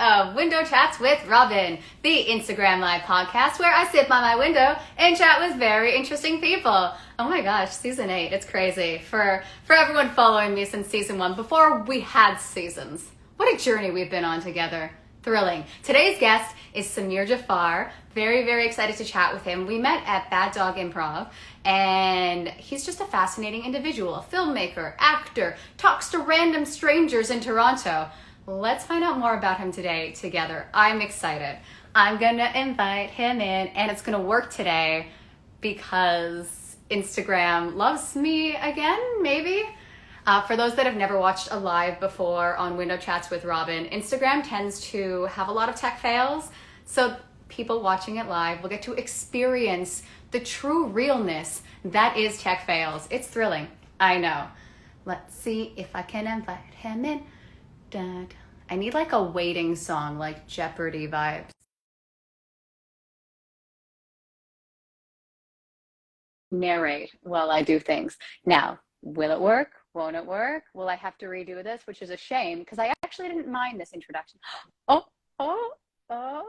of Window Chats with Robyn, the Instagram Live podcast where I sit by my window and chat with very interesting people. Oh my gosh, season 8, it's crazy. For everyone following me since season 1, before we had seasons. What a journey we've been on together. Thrilling. Today's guest is Jafar. Very, very excited to chat with him. We met at Bad Dog Improv, and he's just a fascinating individual, a filmmaker, actor, talks to random strangers in Toronto. Let's find out more about him today together. I'm excited. I'm gonna invite him in, and it's gonna work today because Instagram loves me again, maybe? For those that have never watched a live before on Window Chats with Robyn, Instagram tends to have a lot of tech fails, so people watching it live will get to experience the true realness that is tech fails. It's thrilling, I know. Let's see if I can invite him in. Dun. I need like a waiting song, like Jeopardy vibes. Narrate while I do things. Now, will it work? Won't it work? Will I have to redo this? Which is a shame because I actually didn't mind this introduction. Oh my God.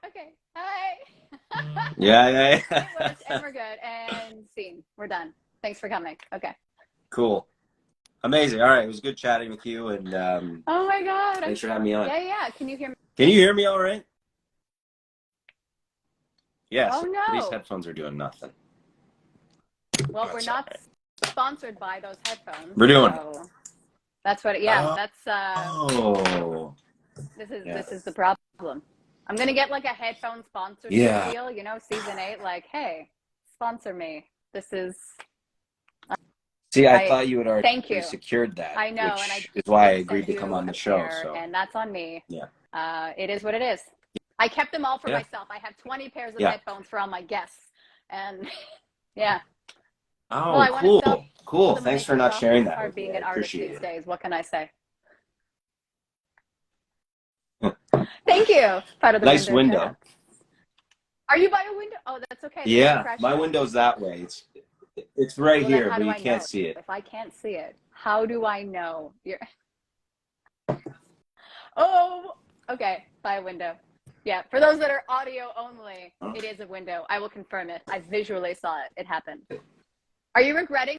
Okay. Hi. Yeah. It worked and we're good. And scene. We're done. Thanks for coming. Okay. Cool. Amazing. All right. It was good chatting with you. And oh my God. thanks for having me on. Yeah. Can you hear me? Can you hear me all right? Yes. Oh, no. These headphones are doing nothing. Well, we're not sponsored by those headphones. We're doing so that's what that's this is the problem. I'm gonna get like a headphone sponsorship deal, you know, season 8, like, hey, sponsor me. This is See, I thought you had already thank you. Secured that. I know, which and I is why I agreed to come on the show. So and that's on me. Yeah. It is what it is. I kept them all for myself. I have 20 pairs of headphones for all my guests. And yeah. Oh, well, cool. Thanks for not sharing that with me. I appreciate these days. What can I say? Thank you. Part of the nice window. Are you by a window? Oh, that's okay. Yeah, my window's that way. It's right here, but you can't see it. If I can't see it, how do I know you're? Oh, okay. By a window. Yeah, for those that are audio only, it is a window. I will confirm it. I visually saw it. It happened. Are you regretting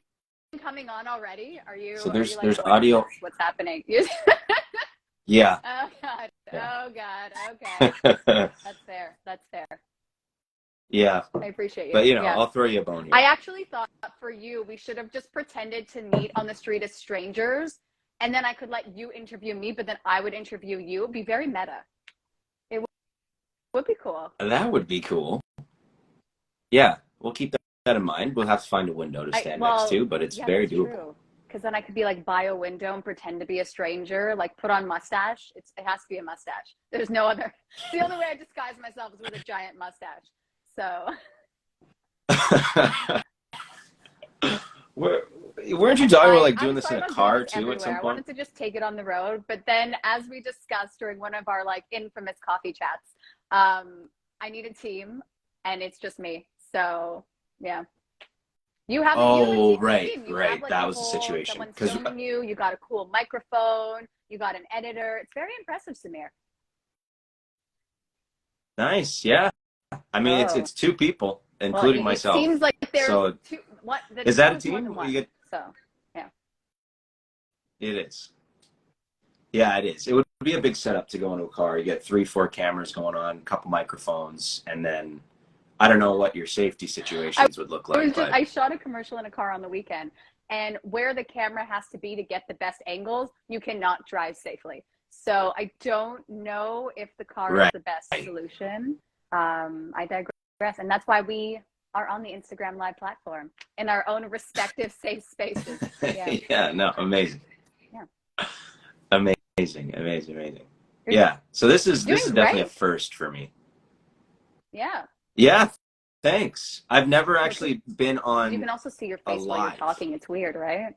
coming on already? Are you? So there's like, audio. What's happening? Yeah. Oh God. Okay. That's fair. Yeah. I appreciate you. But I'll throw you a bone here. I actually thought for you, we should have just pretended to meet on the street as strangers, and then I could let you interview me, but then I would interview you. It'd be very meta. It would be cool. That would be cool. Yeah, we'll keep that in mind. We'll have to find a window to stand next to, but it's very doable. Because then I could be like by a window and pretend to be a stranger, like put on mustache. It has to be a mustache. There's no other. The only way I disguise myself is with a giant mustache. So. Weren't you talking about like doing this in a car too at some point? I wanted to just take it on the road, but then as we discussed during one of our like infamous coffee chats, I need a team, and it's just me. So yeah. You have right. Have, like, that was the situation. Someone's filming you. You got a cool microphone. You got an editor. It's very impressive, Samir. Nice. Yeah. I mean, it's 2 people, including myself. It seems like there's two. What is that a team? So yeah. It is. Yeah, it is. It would be a big setup to go into a car. You get 3-4 cameras going on, a couple microphones, and then. I don't know what your safety situations would look like. I shot a commercial in a car on the weekend, and where the camera has to be to get the best angles, you cannot drive safely. So I don't know if the car is the best solution. I digress. And that's why we are on the Instagram Live platform in our own respective safe spaces. Yeah, no, amazing. Yeah. Amazing. Yeah. So this is definitely a first for me. Yeah. Yeah, thanks. I've never actually been on. You can also see your face while you're talking. It's weird, right?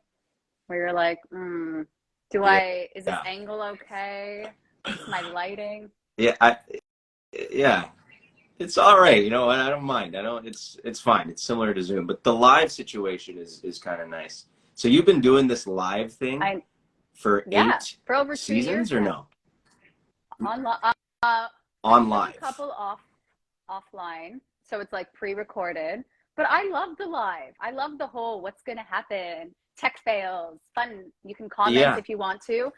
Where you're like, is this angle okay? Is my lighting? Yeah, it's all right. I don't mind. It's fine. It's similar to Zoom, but the live situation is kind of nice. So you've been doing this live thing for 8 for over 2 seasons years or now. no? On I on took a live. couple offline, so it's like pre-recorded. But I love the live. I love the whole what's gonna happen, tech fails, fun. You can comment Yeah. if you want to,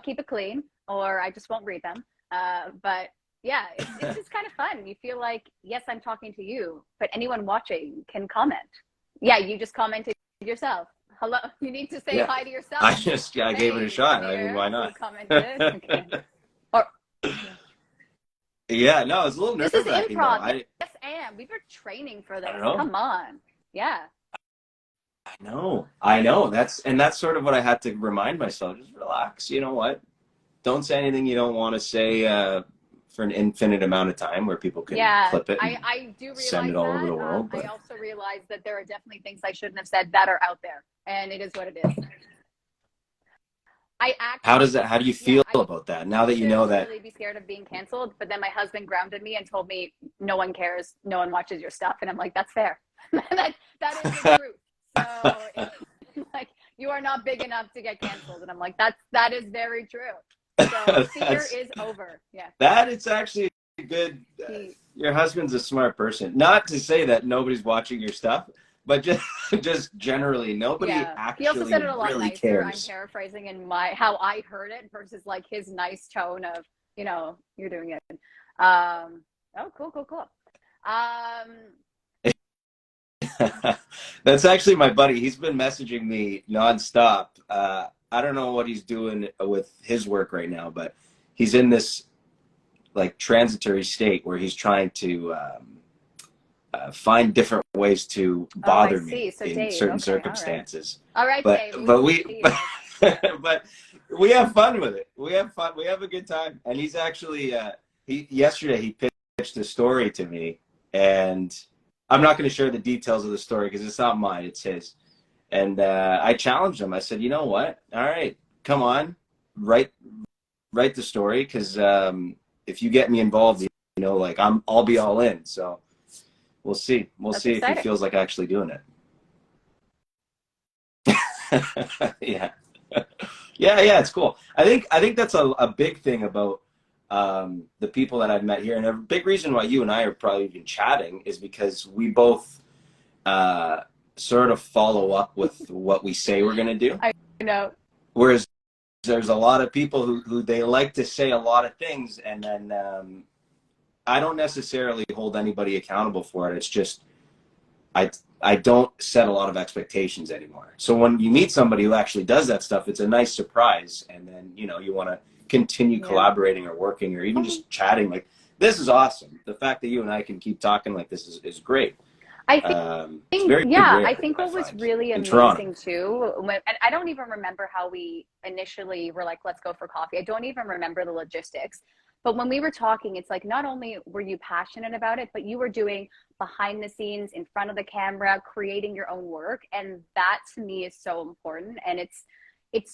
keep it clean, or I just won't read them. But yeah, it's just kind of fun. You feel like, yes, I'm talking to you, but anyone watching can comment. Yeah, you just commented yourself. Hello, you need to say Yeah. hi to yourself. I gave it a Hey, shot. I mean, Samir, why who not? commented. Okay. Or yeah. Yeah, no, I was a little This is nerve-wracking though. improv. Yes, and we were training for I don't this. know. Come on. Yeah. I know. That's sort of what I had to remind myself. Just relax. You know what? Don't say anything you don't want to say for an infinite amount of time where people can Yeah, clip it and I do send realize it all over that. the world. I But also realize that there are definitely things I shouldn't have said that are out there, and it is what it is. I actually, how do you yeah, feel I about that now that you know to that? really be scared of being canceled, but then my husband grounded me and told me, no one cares, no one watches your stuff, and I'm like, that's fair. that is the truth. So it's like, you are not big enough to get canceled, and I'm like, that is very true. So fear is over. Yeah. That it's actually good. Your husband's a smart person. Not to say that nobody's watching your stuff, but just generally, nobody Yeah. He also actually said it a lot really nicer. I'm cares. paraphrasing in how I heard it versus like his nice tone of, you're doing it. Oh, cool, cool, cool. That's actually my buddy. He's been messaging me nonstop. I don't know what he's doing with his work right now, but he's in this like transitory state where he's trying to find different ways to Oh, I bother me see. So in Dave, certain okay, circumstances. all right, But Dave, but we see you. but we have fun with it. We have fun. We have a good time. And he's actually yesterday he pitched a story to me, and I'm not going to share the details of the story because it's not mine, it's his. And I challenged him. I said, you know what? All right, come on, write the story because if you get me involved, like I'll be all in. So we'll see. We'll That's see if he exciting. feels like actually doing it. Yeah. Yeah, it's cool. I think that's a big thing about the people that I've met here, and a big reason why you and I are probably even chatting is because we both sort of follow up with what we say we're going to do. I know. Whereas there's a lot of people who they like to say a lot of things, and then I don't necessarily hold anybody accountable for it. It's just I don't set a lot of expectations anymore. So when you meet somebody who actually does that stuff, it's a nice surprise. And then, you want to continue collaborating or working or even just chatting. Like, this is awesome. The fact that you and I can keep talking like this is great. I think, it's very yeah, rare, I think what was really Toronto. amazing too, and I don't even remember how we initially were like, let's go for coffee. I don't even remember the logistics. But when we were talking, it's like, not only were you passionate about it, but you were doing behind the scenes, in front of the camera, creating your own work. And that to me is so important. And it's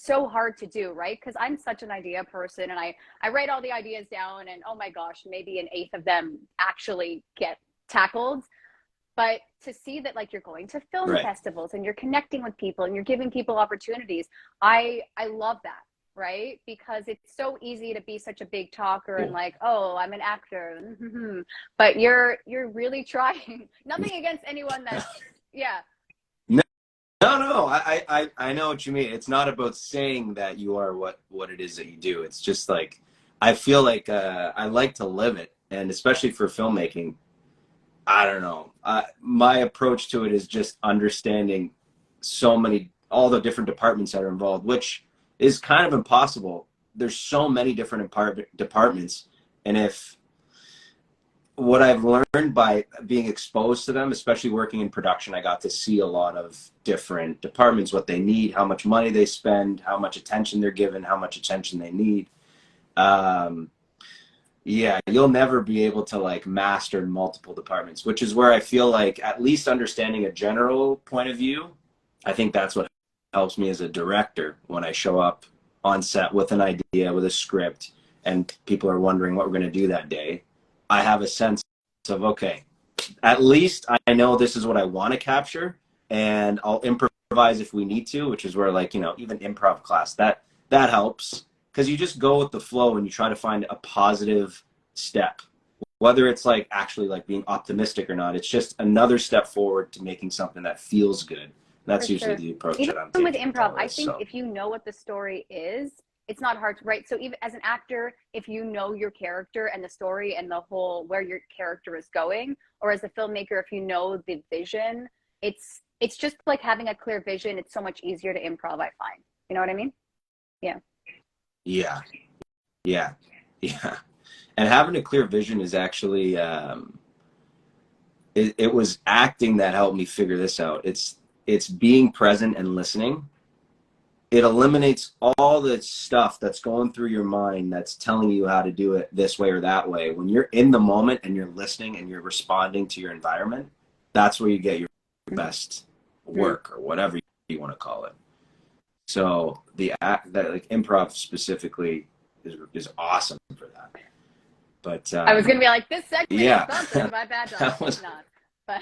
so hard to do, right? Because I'm such an idea person, and I write all the ideas down, and oh my gosh, maybe an eighth of them actually get tackled. But to see that, like, you're going to film festivals and you're connecting with people and you're giving people opportunities, I love that. Right? Because it's so easy to be such a big talker and like, oh, I'm an actor, but you're really trying. Nothing against anyone that's, yeah. No, I know what you mean. It's not about saying that you are what it is that you do. It's just like, I feel like I like to live it, and especially for filmmaking, I don't know. My approach to it is just understanding all the different departments that are involved, which is kind of impossible. There's so many different departments, and if what I've learned by being exposed to them, especially working in production, I got to see a lot of different departments, what they need, how much money they spend, how much attention they're given, how much attention they need. Yeah, you'll never be able to like master multiple departments, which is where I feel like at least understanding a general point of view, I think that's what helps me as a director when I show up on set with an idea, with a script, and people are wondering what we're going to do that day. I have a sense of, okay, at least I know this is what I want to capture, and I'll improvise if we need to, which is where, like, even improv class, that helps because you just go with the flow and you try to find a positive step, whether it's like actually like being optimistic or not. It's just another step forward to making something that feels good. That's usually the approach Even that I'm taking with improv, with I this, think so. if you know what the story is, it's not hard to write. So even as an actor, if you know your character and the story and the whole where your character is going, or as a filmmaker, if you know the vision, it's just like having a clear vision. It's so much easier to improv, I find. You know what I mean? Yeah. Yeah, yeah, yeah. And having a clear vision is actually, it was acting that helped me figure this out. It's being present and listening. It eliminates all the stuff that's going through your mind that's telling you how to do it this way or that way. When you're in the moment and you're listening and you're responding to your environment, that's where you get your best work, or whatever you want to call it. So that like improv specifically is awesome for that. But I was gonna be like, this segment yeah, is sponsored by Bad Dogs. that was It's not, but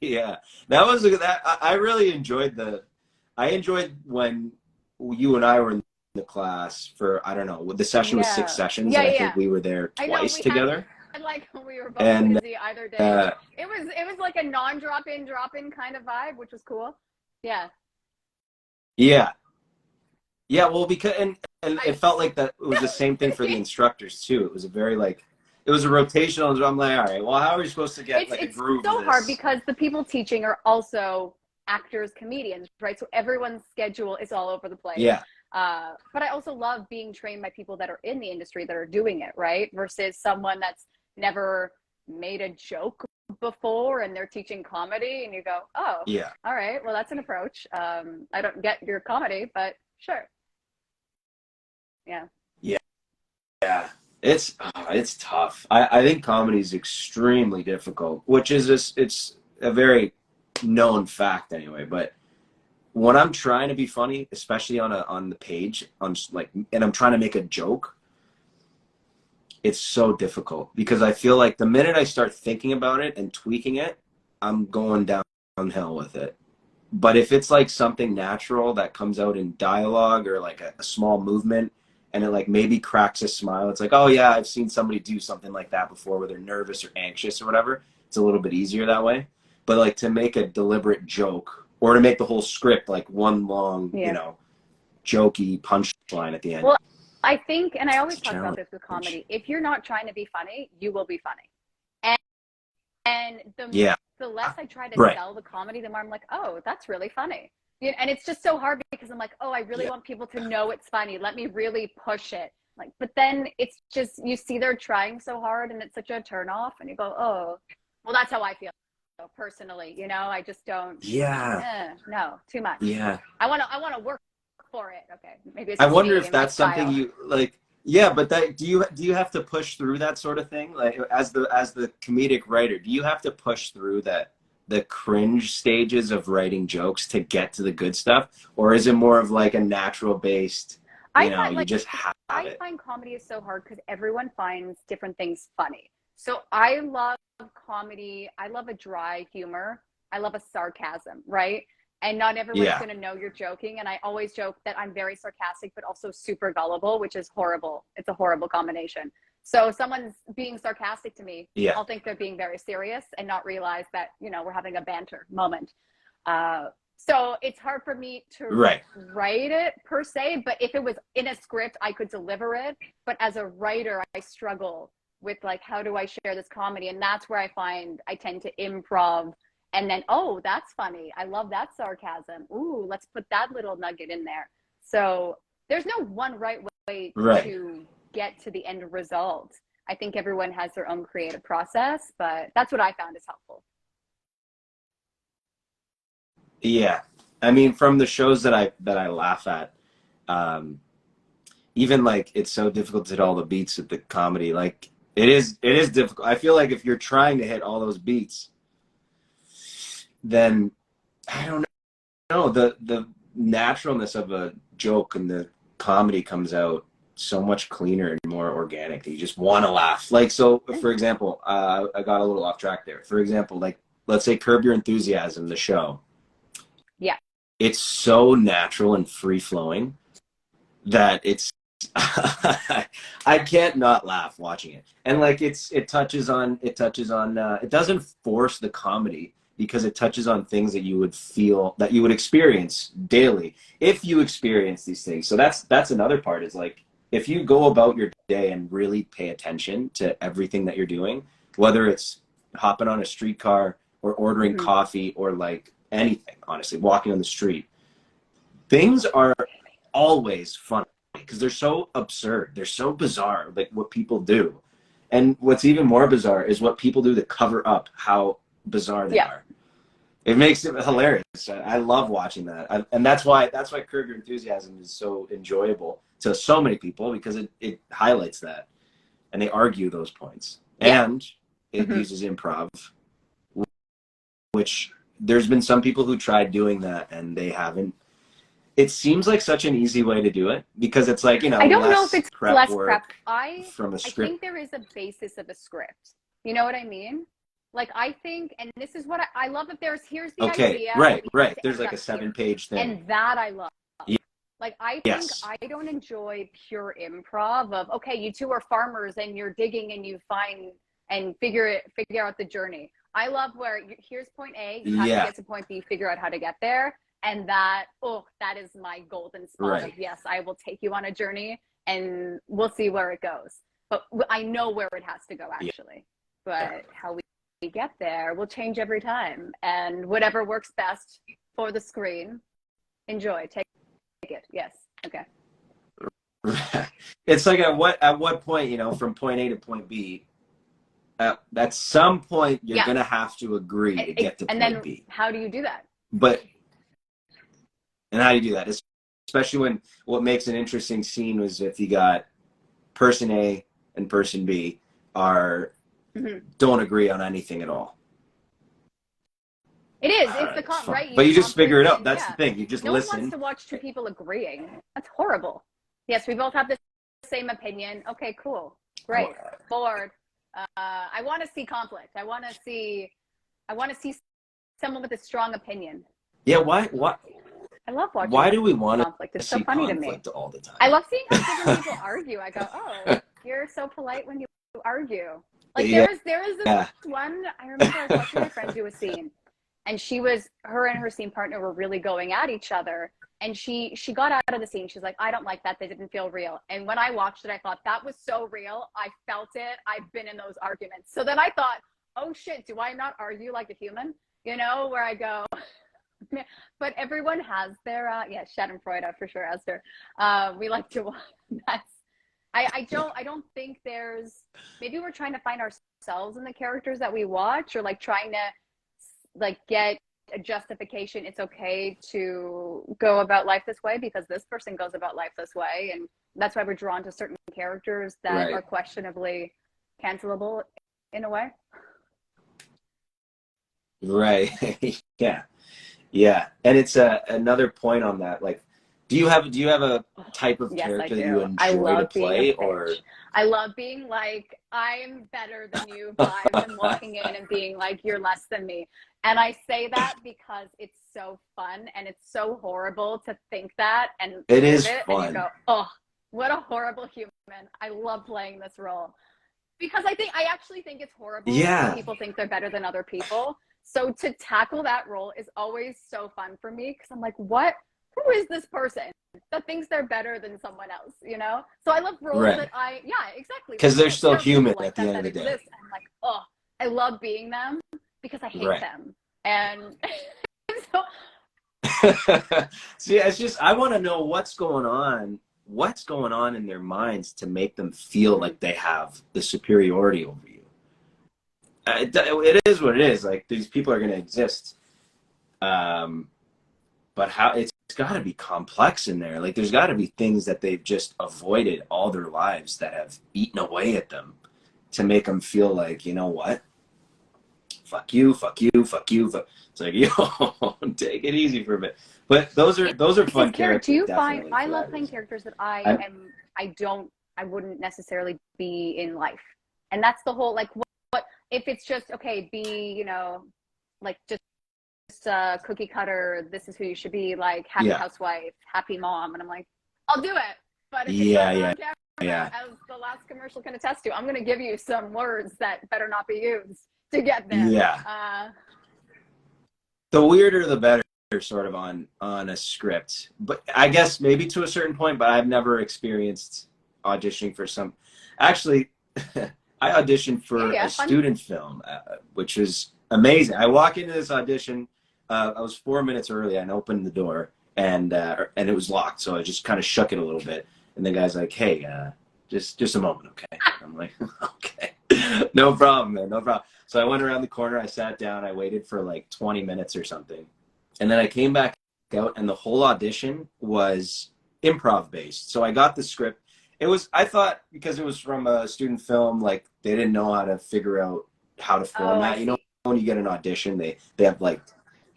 yeah, that was that. I really enjoyed I enjoyed when you and I were in the class for, I don't know, the session was 6 sessions, and I think we were there I know twice together. like we were both And busy either day. uh, It was like a non-drop in, drop in kind of vibe, which was cool. Yeah. yeah, yeah. Well, because and it felt like that it was the same thing for the instructors too. It was a very like it was a rotational. I'm like, all right, well, how are we supposed to get like a It's groove so of hard this? because the people teaching are also actors, comedians, right? So everyone's schedule is all over the place. Yeah, But I also love being trained by people that are in the industry that are doing it, right? Versus someone that's never made a joke before and they're teaching comedy and you go, oh, yeah, all right, well, that's an approach. I don't get your comedy, but sure. Yeah. yeah, yeah. It's tough. I think comedy is extremely difficult, which is it's a very known fact anyway. But when I'm trying to be funny, especially on the page, like, and I'm trying to make a joke, it's so difficult because I feel like the minute I start thinking about it and tweaking it, I'm going downhill with it. But if it's like something natural that comes out in dialogue, or like a small movement, and it like maybe cracks a smile, it's like, oh yeah, I've seen somebody do something like that before where they're nervous or anxious or whatever. It's a little bit easier that way. But like to make a deliberate joke, or to make the whole script like one long, Yeah. jokey punchline at the end. Well, I think, and I It's always a talk about challenge. this with comedy, if you're not trying to be funny, you will be funny. And Yeah, the less I try to right. sell the comedy, the more I'm like, oh, that's really funny. And it's just so hard because I'm like, oh, I really Yeah, want people to know it's funny. Let me really push it. Like, but then it's just, you see they're trying so hard and it's such a turn off and you go, oh, well, that's how I feel personally. I just don't, yeah, no, too much. yeah. I want to work for it. Okay. Maybe it's I just wonder me if and my that's something style. you like. Yeah, but that do you have to push through that sort of thing? Like as the comedic writer, do you have to push through the cringe stages of writing jokes to get to the good stuff, or is it more of like a natural based, I find you like just have I it? find comedy is so hard because everyone finds different things funny. So I love comedy. I love a dry humor. I love a sarcasm, right? And not everyone's Yeah, going to know you're joking. And I always joke that I'm very sarcastic, but also super gullible, which is horrible. It's a horrible combination. So if someone's being sarcastic to me, yeah, I'll think they're being very serious and not realize that, we're having a banter moment. So it's hard for me to right. write it per se, but if it was in a script, I could deliver it. But as a writer, I struggle with like, how do I share this comedy? And that's where I find I tend to improv and then, oh, that's funny. I love that sarcasm. Ooh, let's put that little nugget in there. So there's no one right way Right. to get to the end result. I think everyone has their own creative process, but that's what I found is helpful. Yeah. I mean, from the shows that I laugh at, um, even like it's so difficult to hit all the beats of the comedy. Like it is difficult. I feel like if you're trying to hit all those beats, then I don't know, the naturalness of a joke and the comedy comes out so much cleaner and more organic that you just want to laugh. Like, so for example, I got a little off track there. For example, like let's say Curb Your Enthusiasm, the show. Yeah. it's so natural and free flowing that it's I can't not laugh watching it. And like it touches on it doesn't force the comedy because it touches on things that you would feel that you would experience daily if you experience these things. So that's another part is like if you go about your day and really pay attention to everything that you're doing, whether it's hopping on a streetcar or ordering coffee or like anything, honestly, walking on the street, things are always funny because they're so absurd. They're so bizarre, like what people do. And what's even more bizarre is what people do to cover up how bizarre they are. It makes it hilarious. I love watching that. And that's why Curb Your Enthusiasm is so enjoyable to so many people because it highlights that. And they argue those points. Yeah. And it uses improv, which there's been some people who tried doing that and they haven't. It seems like such an easy way to do it because it's like, you know, I don't know if it's less prep. From a script. I think there is a basis of a script. You know what I mean? Like, I think, and this is what I love, if here's the idea. Right. There's like a 7-page thing. And that I love. Yeah. Like, I think I don't enjoy pure improv of, okay, you two are farmers and you're digging and you find and figure out the journey. I love where here's point A, you have to get to point B, figure out how to get there. And that is my golden spot of, yes, I will take you on a journey and we'll see where it goes. But I know where it has to go, actually. But how we get there will change every time. And whatever works best for the screen, enjoy. Take it. Yes. Okay. It's like at what point, you know, from point A to point B, at some point you're going to have to agree to get to point B. How do you do that? And how do you do that? Especially when what makes an interesting scene was if you got person A and person B don't agree on anything at all. It is. It's the right. But you just figure it out. That's the thing. You just listen. No one wants to watch two people agreeing. That's horrible. Yes, we both have the same opinion. Okay, cool, great, bored. I want to see conflict. I want to see someone with a strong opinion. Yeah. Why? I love watching. Why do we want conflict? It's so funny to me. All the time. I love seeing how different people argue. I go, oh, you're so polite when you argue. Like there was this one. I remember I was watching my friend do a scene, and her and her scene partner were really going at each other. And she got out of the scene. She's like, I don't like that. They didn't feel real. And when I watched it, I thought that was so real. I felt it. I've been in those arguments. So then I thought, oh shit, do I not argue like a human? You know, where I go. But everyone has their Schadenfreude for sure, Esther. We like to watch that. I don't think there's, maybe we're trying to find ourselves in the characters that we watch, or like trying to like get a justification. It's okay to go about life this way because this person goes about life this way, and that's why we're drawn to certain characters that are questionably cancelable in a way. Right. Yeah. And it's another point on that. Like, do you have a type of character that you enjoy to play, or? I love being like, I'm better than you vibes and walking in and being like, you're less than me. And I say that because it's so fun and it's so horrible to think that and it is fun. And you go, oh, what a horrible human. I love playing this role because I actually think it's horrible when people think they're better than other people. So to tackle that role is always so fun for me because I'm like, who is this person that thinks they're better than someone else, you know? So I love roles that exactly. Because they're still human at the end of the day. And I'm like, oh, I love being them because I hate them. And so see, it's just, I want to know what's going on in their minds to make them feel like they have the superiority over you. It is what it is. Like, these people are going to exist. But how it's got to be complex in there. Like, there's got to be things that they've just avoided all their lives that have eaten away at them to make them feel like, you know what? Fuck you. It's like, yo, take it easy for a bit. But those are fun characters. Do you find I love playing characters that I wouldn't necessarily be in life. And that's the whole, like, what if it's just, okay, be, you know, like just just cookie cutter, this is who you should be, like happy Yeah. housewife, happy mom. And I'm like, I'll do it. But if you Yeah, put it yeah, on camera, yeah. as the last commercial can attest to, I'm going to give you some words that better not be used to get there. Yeah. The weirder the better, sort of on a script. But I guess maybe to a certain point, but I've never experienced auditioning for some. Actually, I auditioned for a student film, which is amazing. I walk into this audition. I was 4 minutes early. I opened the door, and it was locked. So I just kind of shook it a little bit. And the guy's like, "Hey, just a moment, okay?" I'm like, "Okay, no problem, man, no problem." So I went around the corner. I sat down. I waited for like 20 minutes or something, and then I came back out, and the whole audition was improv based. So I got the script. It was, I thought, because it was from a student film, like they didn't know how to figure out how to format. You know, when you get an audition, they have like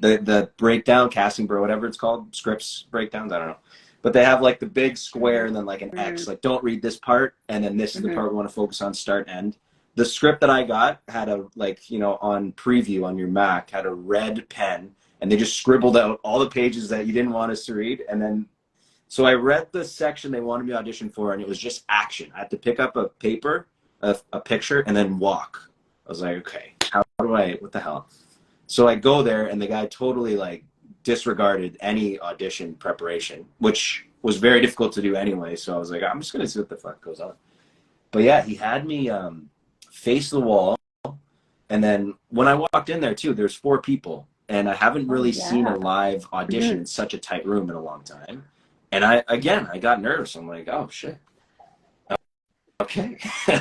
the breakdown, casting or whatever it's called, scripts breakdowns. I don't know. But they have like the big square and then like an X, like don't read this part, and then this is the part we want to focus on, start, end. The script that I got had a, like, you know, on preview on your Mac, had a red pen, and they just scribbled out all the pages that you didn't want us to read. And then, so I read the section they wanted me to audition for, and it was just action. I had to pick up a paper, a picture, and then walk. I was like, okay, how do I, what the hell? So I go there, and the guy totally like disregarded any audition preparation, which was very difficult to do anyway. So I was like, I'm just going to see what the fuck goes on. But yeah, he had me face the wall. And then when I walked in there too, there's 4 people, and I haven't really seen a live audition in such a tight room in a long time. And I got nervous. I'm like, oh shit. Okay.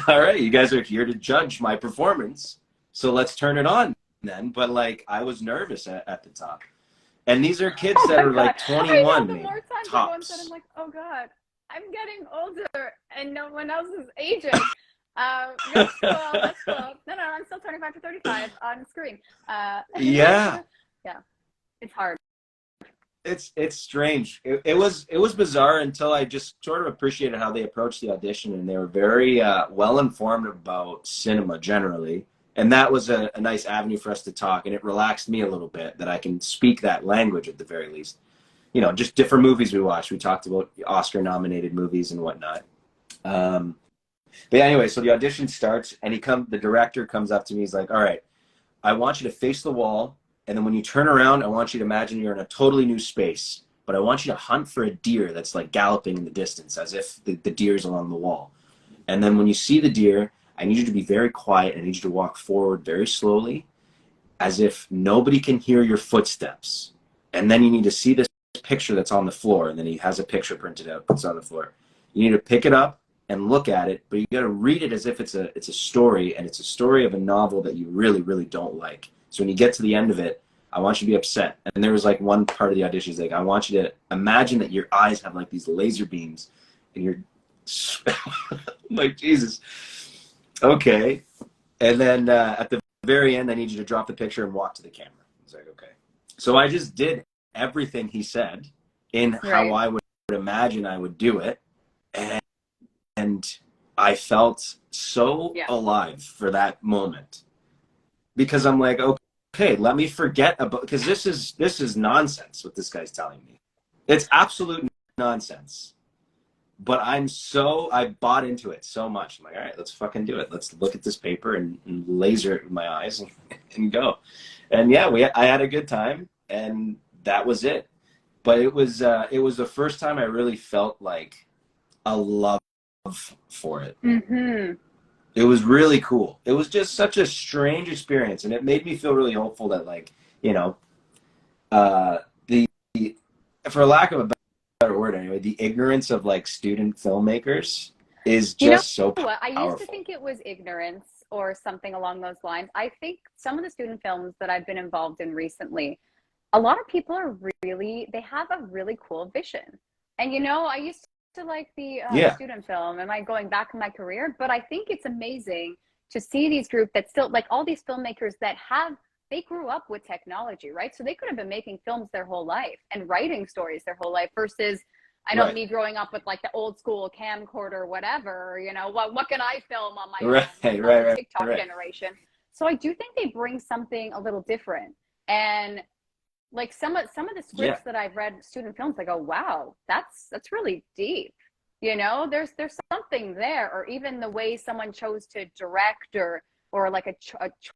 All right. You guys are here to judge my performance. So let's turn it on then. But like, I was nervous at the top. And these are kids that are like 21. The more times everyone said, I'm like, oh God, I'm getting older and no one else is aging. That's cool. No, I'm still 25 to 35 on screen. Yeah. Yeah. It's hard. It's strange. It was bizarre until I just sort of appreciated how they approached the audition, and they were very well informed about cinema generally. And that was a nice avenue for us to talk, and it relaxed me a little bit that I can speak that language at the very least. You know, just different movies we watched. We talked about Oscar-nominated movies and whatnot. But yeah, anyway, so the audition starts, and the director comes up to me. He's like, "All right, I want you to face the wall, and then when you turn around, I want you to imagine you're in a totally new space. But I want you to hunt for a deer that's like galloping in the distance, as if the deer's along the wall. And then when you see the deer, I need you to be very quiet. I need you to walk forward very slowly, as if nobody can hear your footsteps. And then you need to see this picture that's on the floor." And then he has a picture printed out that's on the floor. You need to pick it up and look at it, but you got to read it as if it's a story, and it's a story of a novel that you really, really don't like. So when you get to the end of it, I want you to be upset. And there was like one part of the audition, like, I want you to imagine that your eyes have like these laser beams, and you're like, Jesus. Okay. And then at the very end, I need you to drop the picture and walk to the camera. I was like, okay. So I just did everything he said in how I would imagine I would do it. And I felt so alive for that moment, because I'm like, okay, let me forget about, because this is nonsense what this guy's telling me. It's absolute nonsense. But I bought into it so much. I'm like, all right, let's fucking do it. Let's look at this paper and laser it with my eyes and go. And yeah, I had a good time, and that was it. But it was the first time I really felt like a love for it. It was really cool. It was just such a strange experience, and it made me feel really hopeful that, like, you know, the for lack of a better word anyway, the ignorance of like student filmmakers is just so powerful. I used to think it was ignorance or something along those lines. I think some of the student films that I've been involved in recently, a lot of people are they have a really cool vision. And, you know, I used to like the student film. Am I going back in my career? But I think it's amazing to see these groups that still, like all these filmmakers that they grew up with technology, right? So they could have been making films their whole life and writing stories their whole life versus, I know me growing up with like the old school camcorder, whatever, you know, what can I film on my own? Right. TikTok generation. So I do think they bring something a little different. And Like some of the Yeah. scripts that I've read student films, I go, wow, that's really deep. You know, there's something there, or even the way someone chose to direct, or like a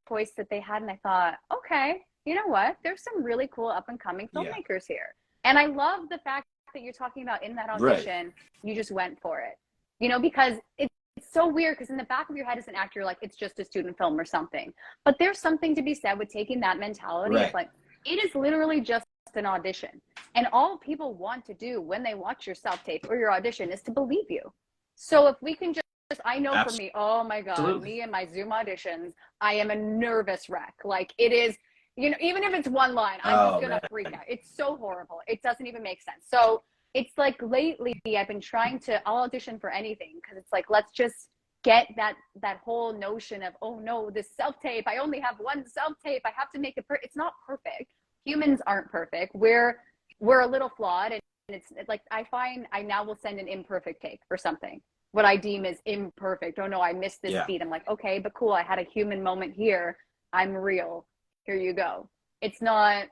choice that they had, and I thought, okay, you know what? There's some really cool up and coming Yeah. filmmakers here. And I love the fact that you're talking about in that Right. audition, you just went for it. You know, because it's so weird because in the back of your head as an actor, you're like, it's just a student film or something. But there's something to be said with taking that mentality. It's Right. like, it is literally just an audition. And all people want to do when they watch your self-tape or your audition is to believe you. So if we can just, I know for me, oh my God, Absolutely. me and my Zoom auditions, I am a nervous wreck. Like it is, you know, even if it's one line, I'm just going to freak out. It's so horrible. It doesn't even make sense. So it's like lately I've been trying to, I'll audition for anything because it's like, let's just get that whole notion of, oh no, this self-tape, I only have one self-tape, I have to make it it's not perfect. Humans aren't perfect. We're a little flawed, and it's like I find I now will send an imperfect take or something, what I deem is imperfect. Oh no, I missed this beat. I'm like, okay, but cool, I had a human moment here, I'm real, here you go. It's not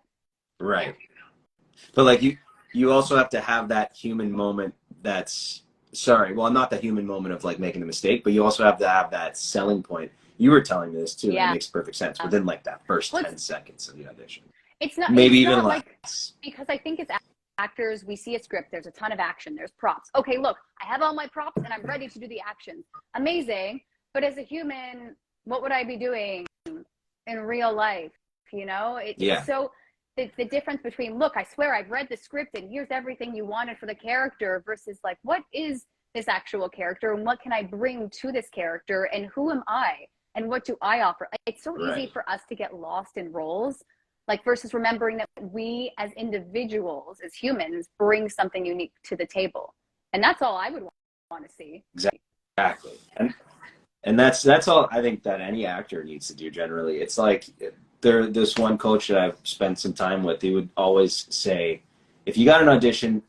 right. But like you also have to have that human moment that's sorry, well, not the human moment of like making a mistake, but you also have to have that selling point. You were telling me this too, and it makes perfect sense within like that first 10 seconds of the audition. It's not maybe it's even not less. Like, because I think it's actors, we see a script, there's a ton of action, there's props. Okay, look, I have all my props and I'm ready to do the action. Amazing. But as a human, what would I be doing in real life? You know, it's so the difference between, look, I swear I've read the script and here's everything you wanted for the character versus like, what is this actual character and what can I bring to this character and who am I and what do I offer? It's so easy for us to get lost in roles, like versus remembering that we as individuals, as humans, bring something unique to the table. And that's all I would want to see. Exactly. And that's all I think that any actor needs to do generally. It's like this one coach that I've spent some time with, he would always say, if you got an audition,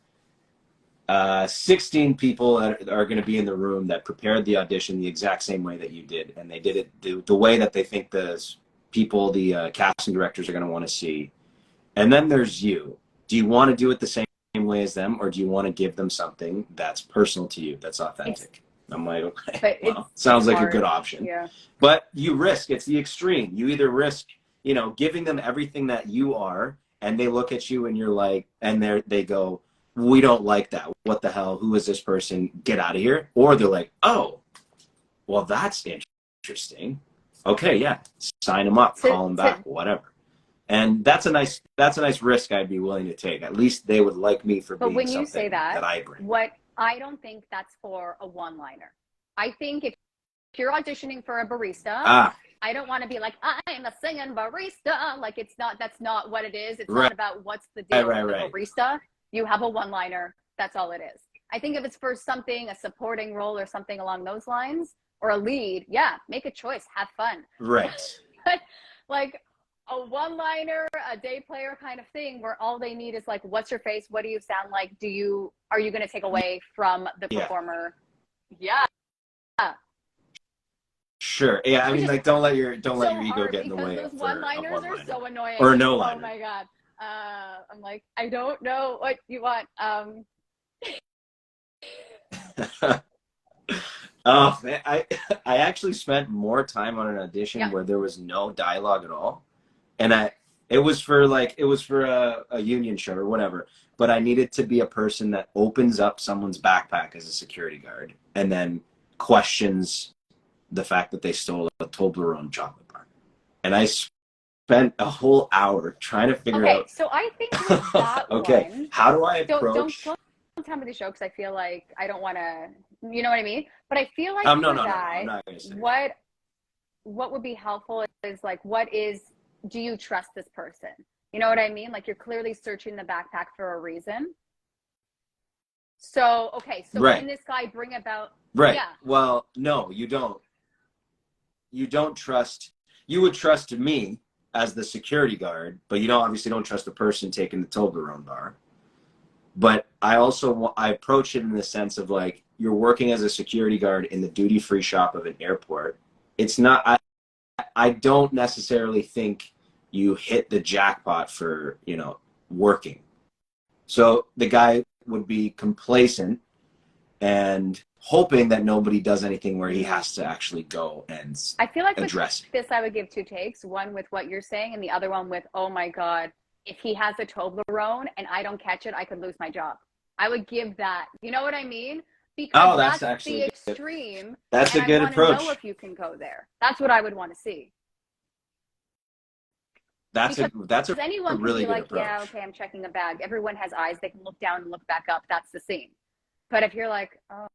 16 people that are going to be in the room that prepared the audition the exact same way that you did, and they did it the way that they think the people, the casting directors are going to want to see. And then there's you. Do you want to do it the same way as them, or do you want to give them something that's personal to you, that's authentic? I'm like, okay, well, sounds like a good option. Yeah. But you risk, it's the extreme. You either risk, you know, giving them everything that you are, and they look at you and you're like, and they go, we don't like that. What the hell? Who is this person? Get out of here. Or they're like, oh, well, that's interesting. Okay, yeah, sign them up, call them back, whatever. And that's a nice risk I'd be willing to take. At least they would like me for being something say that I bring. What I don't think that's for a one-liner. I think if you're auditioning for a barista, I don't want to be like, I'm a singing barista. Like that's not what it is. It's not about what's the deal with the barista. You have a one-liner. That's all it is. I think if it's for something, a supporting role or something along those lines, or a lead, yeah, make a choice, have fun. Right. But like a one-liner, a day player kind of thing where all they need is like, what's your face? What do you sound like? Are you going to take away from the performer? Yeah. Sure. Yeah. I mean, like, don't let your ego get in the way. Those one-liners are so annoying. Or no liner. Oh my God. I'm like, I don't know what you want. Oh, man, I actually spent more time on an audition where there was no dialogue at all, and it was for a union show or whatever. But I needed to be a person that opens up someone's backpack as a security guard and then questions the fact that they stole a Toblerone chocolate bar, and I spent a whole hour trying to figure out. Okay, so I think with that one, how do I approach? Don't tell me the show because I feel like I don't want to. You know what I mean? But I feel like I'm not gonna say what would be helpful is like, do you trust this person? You know what I mean? Like you're clearly searching the backpack for a reason. So, okay, so can this guy bring about? Right. Yeah. Well, no, you don't. You don't trust. You would trust me as the security guard, but you obviously don't trust the person taking the Toblerone bar. But I approach it in the sense of like, you're working as a security guard in the duty-free shop of an airport. It's not, I don't necessarily think you hit the jackpot for, working. So the guy would be complacent and hoping that nobody does anything where he has to actually go and I feel like address with this, I would give two takes. One with what you're saying, and the other one with, oh my God, if he has a Toblerone and I don't catch it, I could lose my job. I would give that. You know what I mean? Because that's that's actually the good. extreme. That's a and good I want approach. to know if you can go there. That's what I would want to see. That's a Anyone really can be good like, approach. yeah, okay, I'm checking a bag. Everyone has eyes. They can look down and look back up. That's the scene. But if you're like, oh,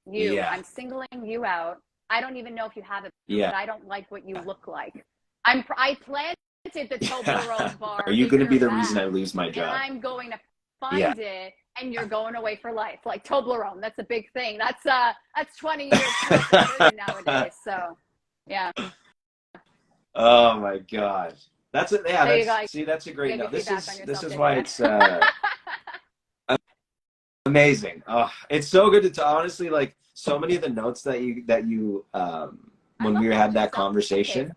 I'm singling you out. I don't even know if you have it, but I don't like what you look like. I planted the Toblerone bar. Are you going to be the bag, reason I lose my job? And I'm going to find it, and you're going away for life. Like Toblerone, that's a big thing. That's 20 years nowadays. So, yeah. Oh my God. That's a that's a great note. This is why it's amazing. Oh, it's so good to honestly, like, so many of the notes that you when we had that conversation,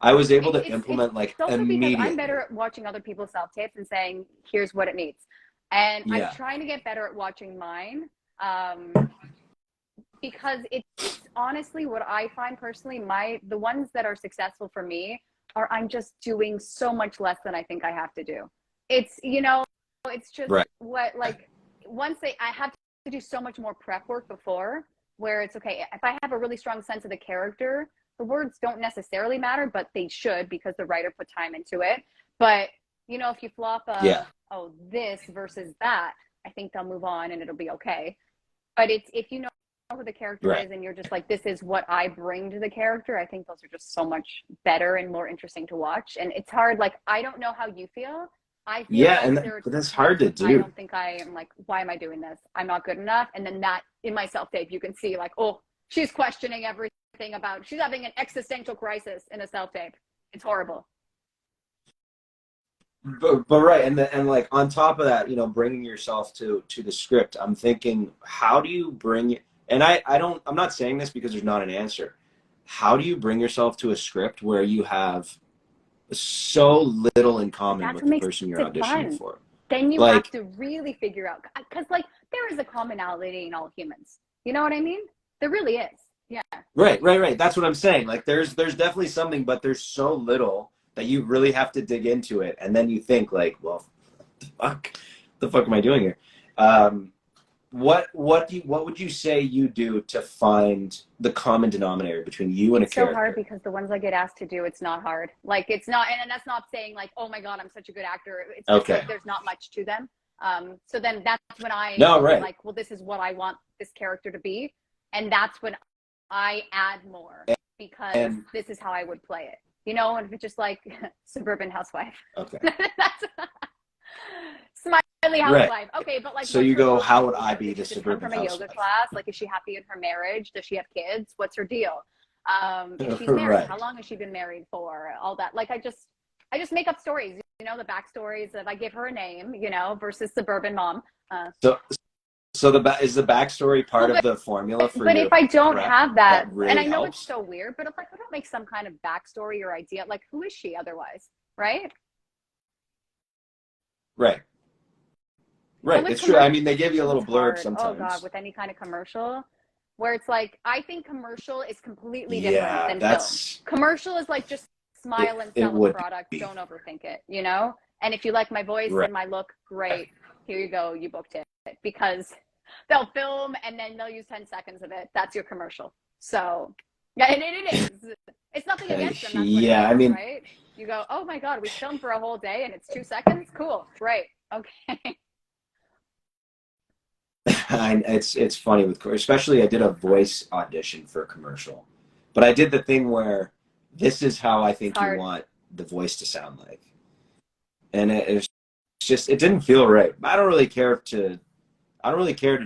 I was able to implement like immediately. Because I'm better at watching other people's self-tapes and saying, here's what it needs. And I'm trying to get better at watching mine. Because it's honestly what I find personally, the ones that are successful for me are I'm just doing so much less than I think I have to do. It's, it's just I have to do so much more prep work before, where it's okay. If I have a really strong sense of the character, the words don't necessarily matter, but they should, because the writer put time into it. But, if you flop this versus that, I think they'll move on and it'll be okay. But if you know who the character is and you're just like, this is what I bring to the character, I think those are just so much better and more interesting to watch. And it's hard. Like, I don't know how you feel. I feel but that's hard to do. I don't think I am like, why am I doing this? I'm not good enough. And then that in my self-tape, you can see like, oh, she's questioning everything she's having an existential crisis in a self-tape. It's horrible. But right, and like on top of that, bringing yourself to the script, I'm thinking, how do you bring? And I'm not saying this because there's not an answer. How do you bring yourself to a script where you have so little in common with the person you're auditioning for? Then you have to really figure out, because like there is a commonality in all humans. You know what I mean? There really is. Yeah. Right. That's what I'm saying. Like there's definitely something, but there's so little that you really have to dig into it, and then you think like, well, the fuck am I doing here? What would you say you do to find the common denominator between you and a character? It's so hard because the ones I get asked to do, it's not hard. Like it's not, and that's not saying like, oh my God, I'm such a good actor. It's just like there's not much to them. So then that's when like, well, this is what I want this character to be, and that's when I add more because this is how I would play it. And if it's just like suburban housewife. Okay. That's smiley housewife. Okay, but like. So you go, how would I be the suburban housewife? From a yoga class, like, is she happy in her marriage? Does she have kids? What's her deal? If she's married, how long has she been married for? All that. Like, I just make up stories. The backstories of I give her a name, versus suburban mom. So is the backstory part of the formula for? But if I don't have that really and I know helps? It's so weird, but if like I don't make some kind of backstory or idea, like who is she otherwise, right? Right. It's true. I mean, they give you a little blurb sometimes. Oh God, with any kind of commercial, where it's like I think commercial is completely different than film. Commercial is like just smile and sell a product. Don't overthink it, And if you like my voice and my look, great. Here you go. You booked it. Because they'll film and then they'll use 10 seconds of it. That's your commercial. So, yeah, and it is. It's nothing against them. That's what it is, right? You go, oh my God, we filmed for a whole day and it's 2 seconds? Cool. Great. Okay. It's funny especially I did a voice audition for a commercial, but I did the thing where this is how I think you want the voice to sound like. And it's just, it didn't feel right. I don't really care to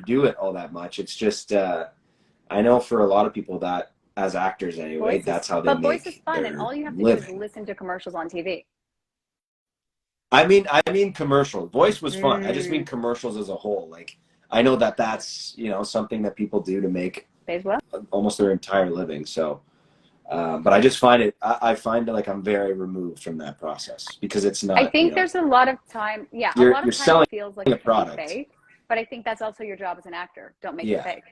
do it all that much. It's just, I know for a lot of people that, as actors anyway, that's how they make their living. But voice is fun, and all you have to do is listen to commercials on TV. I mean commercials. Voice was fun. I just mean commercials as a whole. Like, I know that's, something that people do to make almost their entire living. So, But I just find I find it like I'm very removed from that process because it's I not, think there's a lot of time. Yeah, a lot you're of time it selling feels like a it can be product. fake, but I think that's also your job as an actor. Don't make it Yeah, fake.